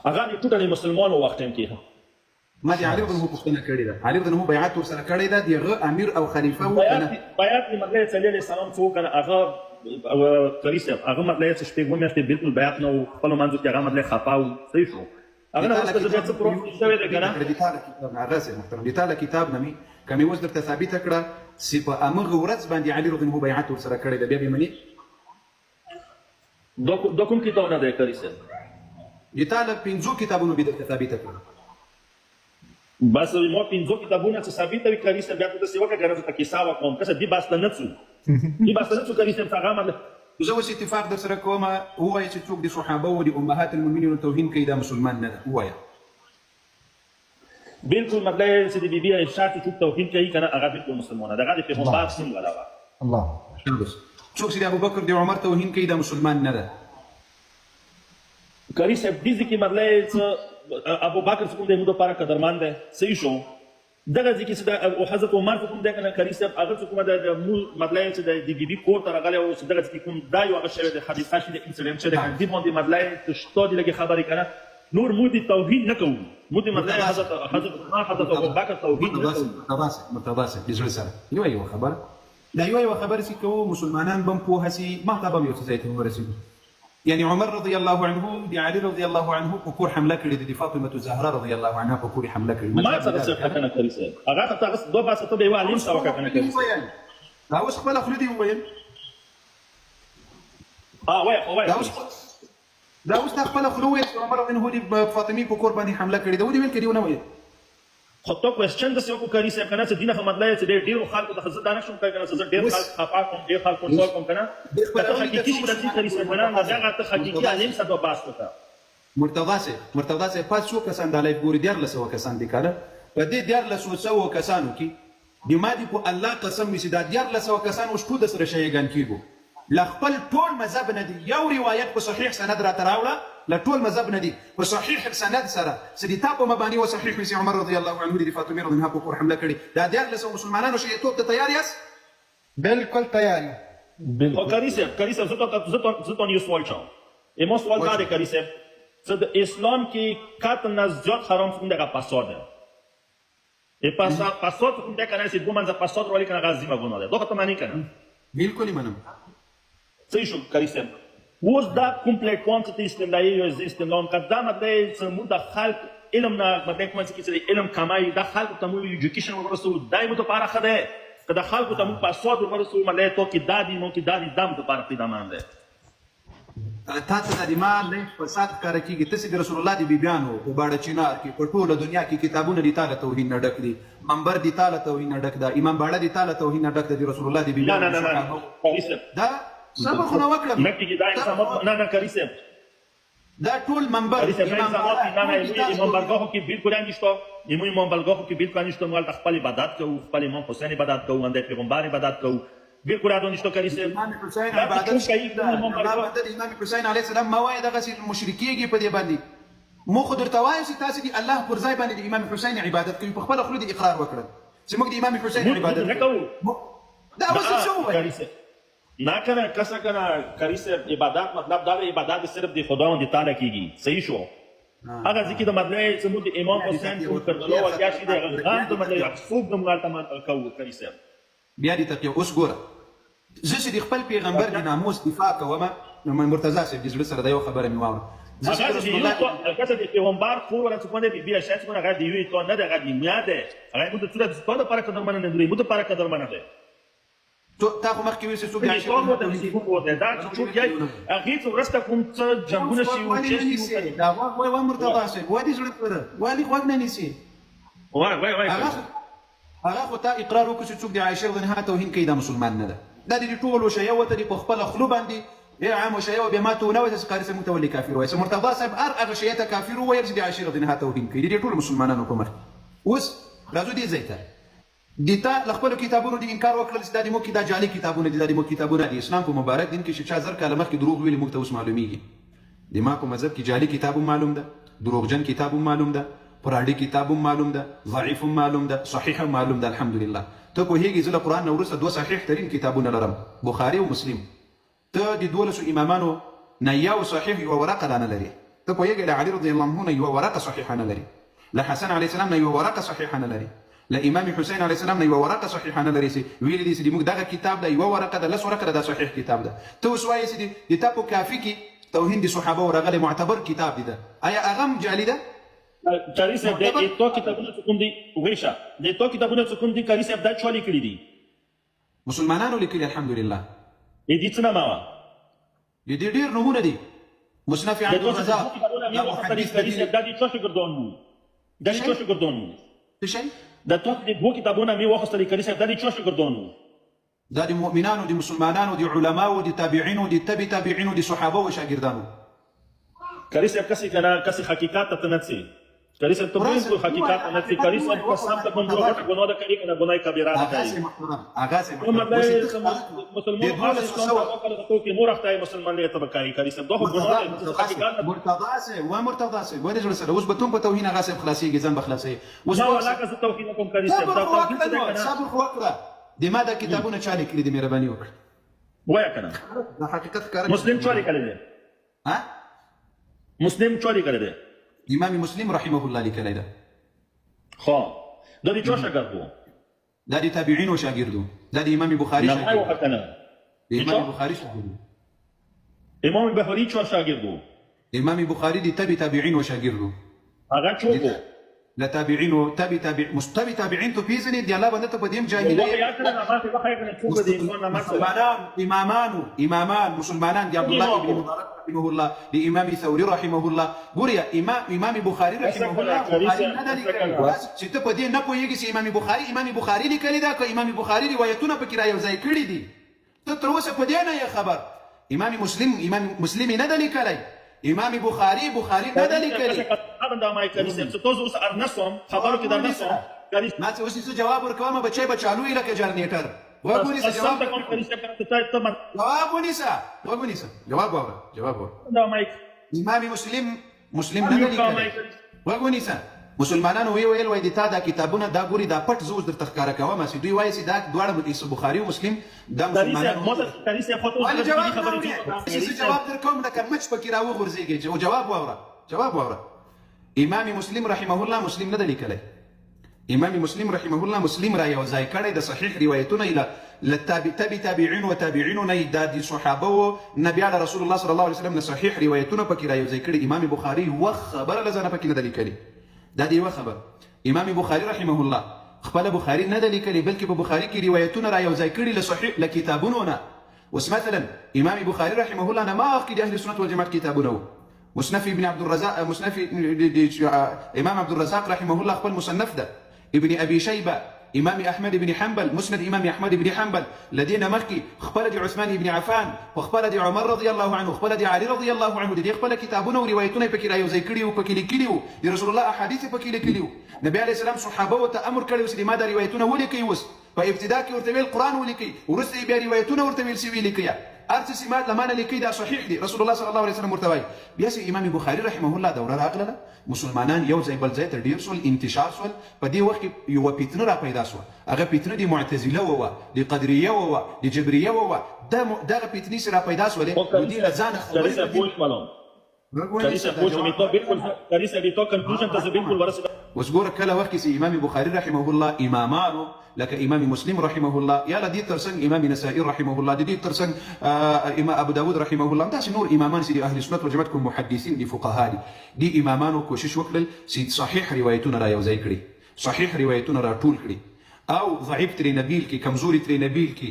هغه د ټوټل مسلمانو وخت ټایم کې ما دي علي رضي الله عنه پښتنه کړی ده علي رضي الله عنه بیعت ورسره کړی ده دیغه امیر او خلیفہ وکنه بیعت د مطلب صلی الله علیه وسلم څو کنه هغه کریسه هغه مطلب چې شپږ میاشتې بالکل بیعت نه خپل منځ کې هغه مطلب خفاو صحیح شو هغه نه وسته چې څه پروسس شوی دی کنه د تعالی هغه سه محترم د تعالی کتاب نمی کمی وز درته ثابت کړه سی په امغه ورځ باندې علي رضی الله عنه بیعت ورسره کړی ده بیا به منی دوکم کتاب نه دی کریسه د تعالی پنځو کتابونو به درته ثابت کړه بس ما پنځو کتابونه چې ثابت وي کریسه بیا ته څه وکړه غره ته کیسه وکوم کسه دی باسته نه څو دی باسته نه څو کریسه څنګه مطلب زه اوس اتفاق در سره کوم هو چې څوک د صحابه او د امهات المؤمنین توهین کوي دا مسلمان نه ده وایا بالکل مطلب چې د بیبي عائشہ ته توهین کوي کنه هغه بالکل مسلمانه ده هغه پیغمبر څنګه علاوه الله څوک چې د ابوبکر د عمر توهین کوي دا مسلمان نه ده کریسه دې کې مطلب ابو بکر څخه د موږ لپاره قدرمن ده صحیح شو دغه ځکه چې او حضرت عمر کوم ده کنه کریسه هغه څخه د مطلب چې د بیبي کور ته راغلی او دغه ځکه کوم دا یو هغه شی د حادثه شي د انسیډنټ چې د دې باندې مطلب شته د لګي خبرې کنه نور مو دي توحید نه کوو مو دي مطلب حضرت ابو بکر توحید نه کوو متواصل بجل سره یو خبر دا یو خبر چې کوو مسلمانان بم په هسي ما ته به یو څه ته ورسېږي يعني عمر رضي الله عنه دي علي رضي الله عنه بكور حمله كريدي دي فاطمه الزهراء رضي الله عنها بكور حمله كريدي ما تصير حكنا كريسه اغا تغس دو باس تو بي وعلم سوا كنا كريسه لا وش خبل اخلدي وين وين دا وش تخبل اخلوي عمر رضي الله عنه فاطمه بكور باندې حمله كريدي ودي وين كريونه وين خطو کوېسچن د سیو کو کریسه کنه چې دینه مطلب چې ډیرو خلکو ته خزه دانه شوم کنه چې ډیر خلک خپا کوم ډیر خلک کنټرول کوم کنه ته حقيقي چې د کریسه کنه هغه ته حقيقي علم څه د باس وکړه مرتضی سه پات شو کسان د لایف ګوري ډیر لسو کسان دي کنه په دې ډیر لسو کسانو کې د مادي په الله قسم چې دا ډیر لسو کسان وشتو د سره شيګان کیږي لا خپل ټول مذهب نه دي یو روایت په صحیح سند را تراوله لا ټول مذهب نه دي په صحیح سند سره سدي تاسو مباني او صحیح سي عمر رضی الله عنه دي فاطمه رضی الله عنها په حمله کړي دا ډیر لسو مسلمانانو شي ته تیار یاس بالکل تیار او کریسه زه یو سوال چاو ایمو سوال دا دی کریسه چې د اسلام کې قتل نه زیات حرام څنګه دغه فساد ده ای فساد کوم ده کنه چې ګومان ز فساد ولی کنه غزي مګونه ده دوه ته معنی کنه بالکل منم صحیح شو کریسه اوس دا کوم پلیټفارم چې استمراري یو استعمال قدامه ده چې موږ د خلک علم نه مطلب کوم چې علم کمای د خلکو ته موږ ایجوکیشن ورسو دایمو ته پاره خده که د خلکو ته موږ پاسورد ورسو مله تو کې دادی مو کې دادی دم ته پاره پیدا مانده تاسو د ما نه فساد کار کیږي تاسو د رسول الله دی بیانو په باړه چینار کې په ټوله دنیا کې کتابونه دي تعالی توهین نه ډک دي منبر دي تعالی توهین نه ډک دا امام باړه دي تعالی توهین نه ډک دي رسول الله دی بیانو نه دا سبا خو نو وکړه مکه کې دا انسان نه کریسه دا ټول منبر امام برگاه کې بالکل نشته امام برگاه کې بالکل نشته مال خپل عبادت کوو خپل امام حسین عبادت کوو اند پیغمبر عبادت کوو بالکل اډو نشته کریسه امام حسین عبادت کوي امام حسین علیه السلام موعد غسل المشرکیږي په دې باندې مو خو درته وایي چې تاسو دی الله پر ځای باندې د امام حسین عبادت کوي په خپل خپل د اقرار وکړه چې موږ د امام حسین عبادت کوو دا اوس څه وایي نه کنه کسا کنه کریسه عبادت مطلب دا عبادت صرف دی خداوند تعالی کیږي صحیح شو هغه ځکه د مطلب چې موږ د امام حسین کو کړلو او یا شي د غان د مطلب څوک د مغالطه کوو کریسه بیا دې تکي اوس ګوره زه چې د خپل پیغمبر د ناموس دفاع کوم نو مرتضی صاحب د زړه سره دا یو خبره مې واوره زه چې رسول الله کسه د پیغمبر خو ورته څنګه دی بیا شاید څنګه غا دی وی ته نه د غا دی میاده هغه موږ ته څه په پاره قدر مننه دی موږ ته پاره قدر مننه دی تا خو مخکې ویل چې څوک عایشه دا چې یای هغه څو ورسته کوم څه جنگونه شي او چې دا وای مرتضی صاحب وای دې زړه پر وای خوښ نه نيسي وای هغه خو تا اقرار وکړ چې څوک د عایشه رضی الله عنها توهین کوي دا مسلمان نه ده دا د ټولو شیعه وته د په خپل خلو باندې عام شیعه به ما ته نه وایي چې قاری صاحب متولي کافر وایي مرتضی صاحب هغه شیعه ته کافر وایي چې د عشیره دینه توهین کوي د ټولو مسلمانانو په مخ اوس راځو دې ځای ته دیتا خپل کتابونو د انکار وکړل چې د مو کې دا جعلي کتابونه دي د مو کتابونه د اسلام په مبارک دین کې چې 6000 کاله مخکې دروغ ویلي موږ ته اوس معلومیږي د ما په مذهب کې جعلي کتاب معلوم ده دروغجن کتاب معلوم ده پراډي کتاب معلوم ده ضعیف معلوم ده صحیح معلوم ده الحمدلله ته په هیګي زله قران نو ورسره دوه صحیح ترين کتابونه لرم بخاري او مسلم ته د دولسو امامانو نه یو صحیح یو ورقه نه لري ته په هیګي علي رضی الله عنه یو ورقه صحیحه نه لري لحسن عليه السلام نه یو ورقه صحیحه نه لري لامام حسین علیه السلام نه یو ورقه صحیحه نه لري ویل دي چې موږ دغه کتاب دا یو ورقه ده لس ورقه ده صحیح کتاب ده ته اوس وایې چې د تاسو کافي کې توهین د صحابه او رغله معتبر کتاب دي ده آیا اغم جعلی ده کاری صاحب د ایتو کتابونه څوک دي ویشا د ایتو کتابونه څوک دي کاری صاحب دا چا لیکلي دي مسلمانانو لیکلي الحمدلله دې څه نه ما دي ډیر نمونه دي مصنف عبد الرزاق کاری صاحب دا دي څه شګردون دا څه شګردون څه شي دا ټول د دوه کتابونه مې واخیستل کړي صاحب دا د چا شاګردان وو دا د مؤمنانو د مسلمانانو د علماو د تابعینو د تابعینو د صحابه او شاګردانو کړي صاحب کسي کنه کسي حقیقت ته نه سي کړي صاحب ته بالکل حقیقت نه سي کړي صاحب کو سم ته کوم وخت غنو دا کړي کنه ګناي کبیره ده هغه سي مسلمان ته کې مور اخته مسلمان له تبکای کړي صاحب دوه ګناه حقیقت مرتضی سي ولې جوړ سره اوس به تم په توهین هغه سي خلاصيږي ځان بخلاصي اوس ولا که توهین کوم کړي صاحب دا توهین څه کنه صبر خو وکړه د ما دا کتابونه چالي کړی د مهرباني وکړه وای کنه دا حقیقت کار مسلم چالي کړی دی ها مسلم چالي کړی دی امام مسلم رحمه الله لیکلی ده خو دا د چا شاګرد وو دا د تابعین او شاګردو دا د امام بخاری شاګرد شاګرد کنه امام بخاری شاګرد امام بخاری چا شاګرد وو امام بخاری د تابعین او شاګردو هغه څوک وو لا تابعين مستوي تابعين تو بيزني دي الله بنت بديم جاهليه امامان مسلمان دي عبد الله بن مبارك رحمه الله دي امام ثوري رحمه الله غوريا امام بخاري رحمه الله چې ته په دې نه پوهیږي چې امام بخاري لیکلی دا که امام بخاري روایتونه پکې را یو ځای کړي دي ته تر اوسه په دې نه خبر امام مسلم نه دی لیکلی امام بخاري نه دی لیکلی دا ما کوي چې تاسو اوس ارنسوم خبرو کې درنسوم ما څه اوس جواب ورکوم بچي بچالو لکه جنریټر وګورئ څه جواب جواب وره دا مایک امام مسلم نه لیکلی وګورئ مسلمانانو ویل وای د تا دا کتابونه دا ګوري دا پټ زوز در تخکاره کوم چې دوی وایي چې دا دواړه بخاري او مسلم دا مسلمانانو جواب درکوم لکه مچ پکې راو غورځيږي او جواب وره امام مسلم رحمه الله مسلم نه لیکلی امام مسلم رحمه الله مسلم را یو ځای کړی د صحیح روایتونه اله تابعین او تابعین نه د صحابه او نبی علی رسول الله صلی الله علیه وسلم نه صحیح روایتونه پکې را یو ځای کړی امام بخاری خبر لزنه پکې نه لیکلی دا دی خبر امام بخاری رحمه الله خپل بخاری نه لیکلی بلکې په بخاری کې روایتونه را یو ځای کړي له صحیح لکتابونه نه وس مثلا امام بخاری رحمه الله نه ما اخ کې د اهل سنت والجماعت کتابونه مصنف ابن عبد الرزاق مصنف امام عبد الرزاق رحمه الله خپل مصنف ده ابن ابي شيبه امام احمد بن حنبل مسند امام احمد بن حنبل الذين مخكي خپل دي عثمان بن عفان وخپل دي عمر رضي الله عنه خپل دي علي رضي الله عنه دي خپل کتابونه او روایتونه پکې رايو ځای کړي او پکې لیکلي دي رسول الله احاديث پکې لیکلي نبي عليه السلام صحابه او تامر کړي چې ما دا روایتونه ولیکي وس په ابتدا کې ورته ویل قران ولیکي ورسته بیا روایتونه ورته ویل سی ولیکي ارتسي ما لمانه لیکي دا صحیح دي رسول الله صلى الله عليه وسلم مرتوي بیا سي امام بخاري رحمه الله دوره راغله مسلمانان یو ځای بل ځای ته ډیر سول انتشار سول په دې وخت یو پیتنه را پیدا سو هغه پیتنه دي معتزله و دي قدريه و دي جبريه و دا پیتنه سره پیدا سول دي لزان خبره وسګور کله وخت چې امام بخاري رحمه الله امامانو لك امام مسلم رحمه الله يا لدي ترسن امام نسائي رحمه الله دي ترسن امام ابو داود رحمه الله دا نور امامان سي اهل السنه والجماعه كم محدثين دي فقهاء دي امامانو کوشش وکړل چې صحيح روایتونه را یو ځای کړي صحيح روایتونه را ټول کړي او ضعیف تر نبیل کې کمزوري تر نبیل کې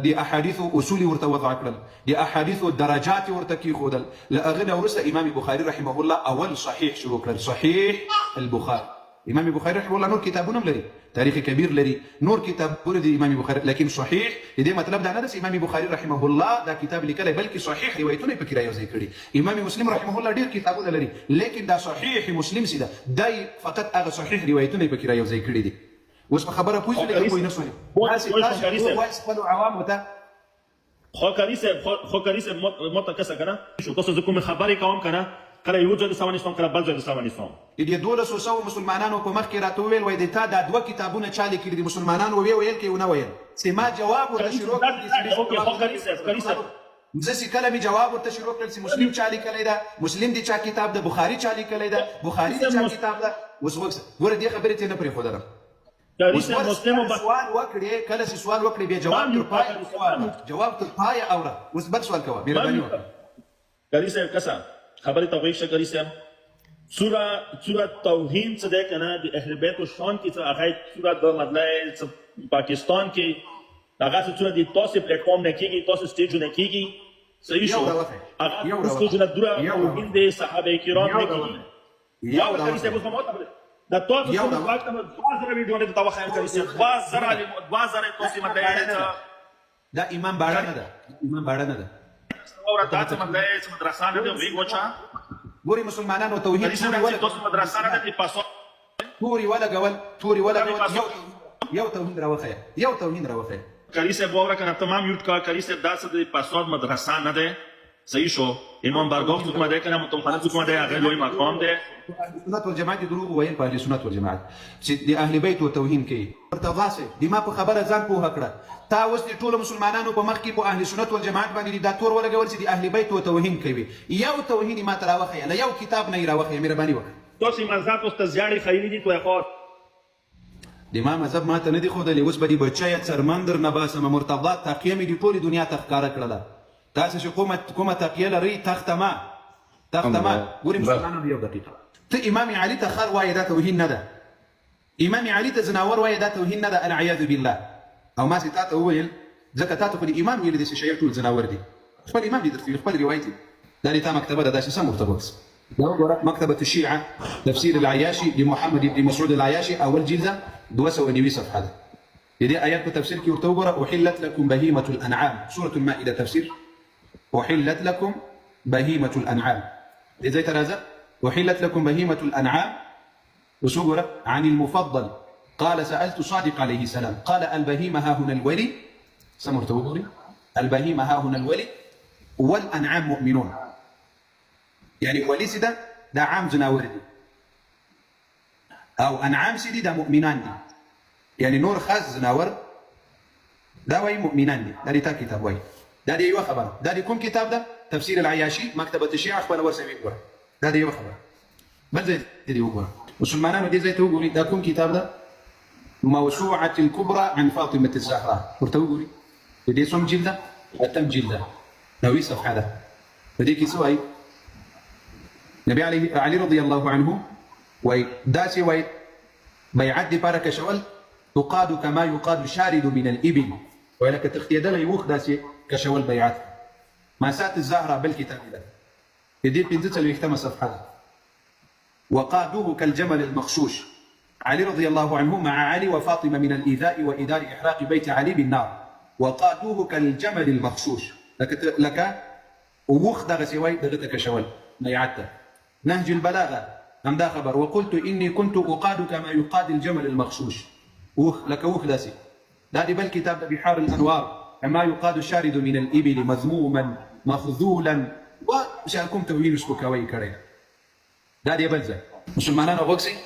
دي احاديث اصول ورته وضع کړل دي احاديث درجات ورته کې خودل لاغنه ورسته امام بخاري رحمه الله اول صحيح شروع کړل صحيح البخاري امام بخاري رحمه الله نور کتابونه لري، تاریخ کبیر لري، نور کتابونه دي امام بخاري، لكن صحیح دې مطلب دا نه چې امام بخاري رحمه الله دا کتاب لیکلی، بلکې صحیح روایتونه پکې رايوځای کړي. امام مسلم رحمه الله ډیر کتابونه لري، لیکن دا صحیح مسلم سي دا فقط هغه صحیح روایتونه پکې رايوځای کړي دي. اوس خبره پوښتنه لکه کوی نه سوي تاسو خپل عوام ته خو کاری صاحب مت کسه کنه شو تاسو کوم خبرې کوم کنه کله یو ځای د سامان اسلام کله بل ځای د سامان اسلام دې 1200 مسلمانانو په مخ کې راته ویل وای د تا دا دوه کتابونه چا لیکلي دي مسلمانانو ویل کې ونه ویل چې ما جواب ورته شروع کړی. اوکې خو کاری صاحب زه کله می جواب ورته شروع کړل چې مسلم چا لیکلی ده، مسلم دي چا کتاب ده، بخاري چا لیکلی ده، بخاري دي چا کتاب ده. اوس وګوره ګوره دې خبرې ته نه پرېښودلم. کاری صاحب مسلم سوال وکړي، کله چې سوال وکړي بیا جواب تر پای اوره. اوس بل سوال کوه مهرباني وکړه. کاری صاحب کسه خبرې ته وایي کاری صاحب سوره توهین څه ده کنه د اهل بیت او شان کې څه هغه سوره د مطلب پاکستان کې هغه څه د تاسو پلیټ فارم نه کېږي، تاسو سټیج نه کېږي، صحیح شو هغه سټیج نه دوره د صحابه کرام نه کېږي. یا کاری صاحب اوس مو دا تاسو کوم وخت ته 2000 ویډیو نه تاسو خیر کاری صاحب 2000 تاسو مطلب دا ایمان باړه نه ده، ایمان باړه نه ده. اور تاسو مطلب مدرسه نه دی وی وچا ګوري مسلمانانو توحید تاسو مدرسه نه دی پاسو توري ولا قول یو توحید راوخه، یو توحید راوخه. کاری صاحب وره کنه تمام یوټ کا کاری صاحب دا څه د پاسورد مدرسه نه ده، صحیح شو. امام بارګوف کومه ده کنه متوخانه کومه ده هغه لوی مقام ده. سنت والجماعت دروغ ویل په سنت والجماعت چې د اهل بیت او توهین کوي. ورتواسه د ما په خبره ځان په هکړه تا اوس د ټولو مسلمانانو په مخ کې په اهل سنت والجماعت باندې دا تور ولګول چې د اهل بیت او توهین کوي. یو توهین ما تراوخه نه، یو کتاب نه راوخه، مهرباني وکړه. تاسو مذهب او تزیاړي خیری دي توه خو د ما مذهب ما ته نه دی خو د اوس بدی بچای څرمندر نه باسم مرتضات تقیه می دی ټول دنیا ته ښکارا کړله. تاسو چې کومه تقیه لري تختما ګوري مسلمانانو یو دقیقه ته امام علي ته خر وایي دا توهین نه ده، امام علي ته زناور وایي دا توهین نه ده، العیاذ بالله. او ما سي تاته وویل ځکه تاته خو د امام ویل دي چې شیعه ټول زناور دي، خپل امام دي درته خپل روایتي دا دي تا مکتبه ده داسې سم ورته وکس. مكتبة الشيعة تفسير العياشي لمحمد بن مسعود العياشي أول جلدة 290 صفحة ده. دي آيات بتفسير كي ورتوبرة أحلت لكم بهيمة الأنعام، سورة المائدة تفسير أحلت لكم بهيمة الأنعام. إزاي ترازق؟ أحلت لكم بهيمة الأنعام وسورة عن المفضل قال سألت صادق عليه السلام قال البهيمة ها هنا الولي سمرت وبري البهيمة ها هنا الولي والأنعام مؤمنون. يعني ولي سيدا دا عام زناور دي أو أنعام سيدي دا مؤمنان دي، يعني نور خاص زناور دا وي مؤمنان دي. دا دي تا كتاب وي دا دي يو خبر دا دي كم كتاب ده تفسير العياشي مكتبة الشيعة أخبار ورسمي قرأ دا دي يو خبر بل زي دي قرأ مسلمانان دي زي توقولي دا كم كتاب ده موسوعة الكبرى عن فاطمة الزهراء ورتوقولي دي سم جلدة أتم جلدة نوي صفحة ده فدي كي سوي نبي علي رضي الله عنه وي داسي وي بيعدي بارك شوال تقاد كما يقاد شارد من الإبل ولك تختيد له يوخ داسي كشوال بيعات ما سات الزهرة بالكتاب ده يدي بنزت اللي يختم صفحة وقادوه كالجمل المخشوش علي رضي الله عنه مع علي وفاطمة من الإيذاء وإدار إحراق بيت علي بالنار وقادوه كالجمل المخشوش لك ووخ دغسي وي دغتك شوال بيعته نهج البلاغة عم دا خبر وقلت إني كنت أقاد كما يقاد الجمل المخشوش وخ لك وخ داسي دادي بل كتاب بحار الأنوار كما يقاد الشارد من الإبل مذموما مخذولا وشاركم توهين سبكاوي كريه دادي بلزة مسلمانان وغوكسي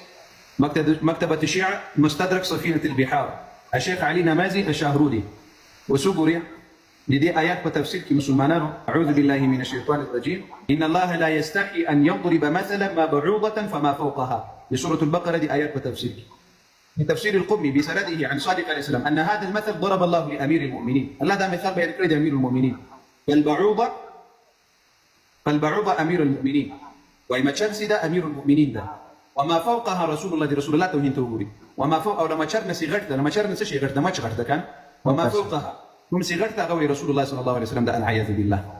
مكتبة الشيعة مستدرك سفينة البحار الشيخ علي نمازي الشاهرودي وسوبوريا لدي آيات بتفسير كي مسلمانانو أعوذ بالله من الشيطان الرجيم إن الله لا يستحي أن يضرب مثلا ما بعوضة فما فوقها لسورة البقرة دي آيات بتفسير في تفسير القمي بسنده عن صادق عليه السلام أن هذا المثل ضرب الله لأمير المؤمنين الله ده مثال بيذكر أمير المؤمنين فالبعوضة أمير المؤمنين وإما تشمسي ده أمير المؤمنين ده وما فوقها رسول الله دي رسول الله توهين توغوري وما فوق أو لما شرنا سيغرت لما شرنا سيغرت ما شغرت كان وما فوقها هم سيغرت غوي رسول الله صلى الله عليه وسلم ده العياذ بالله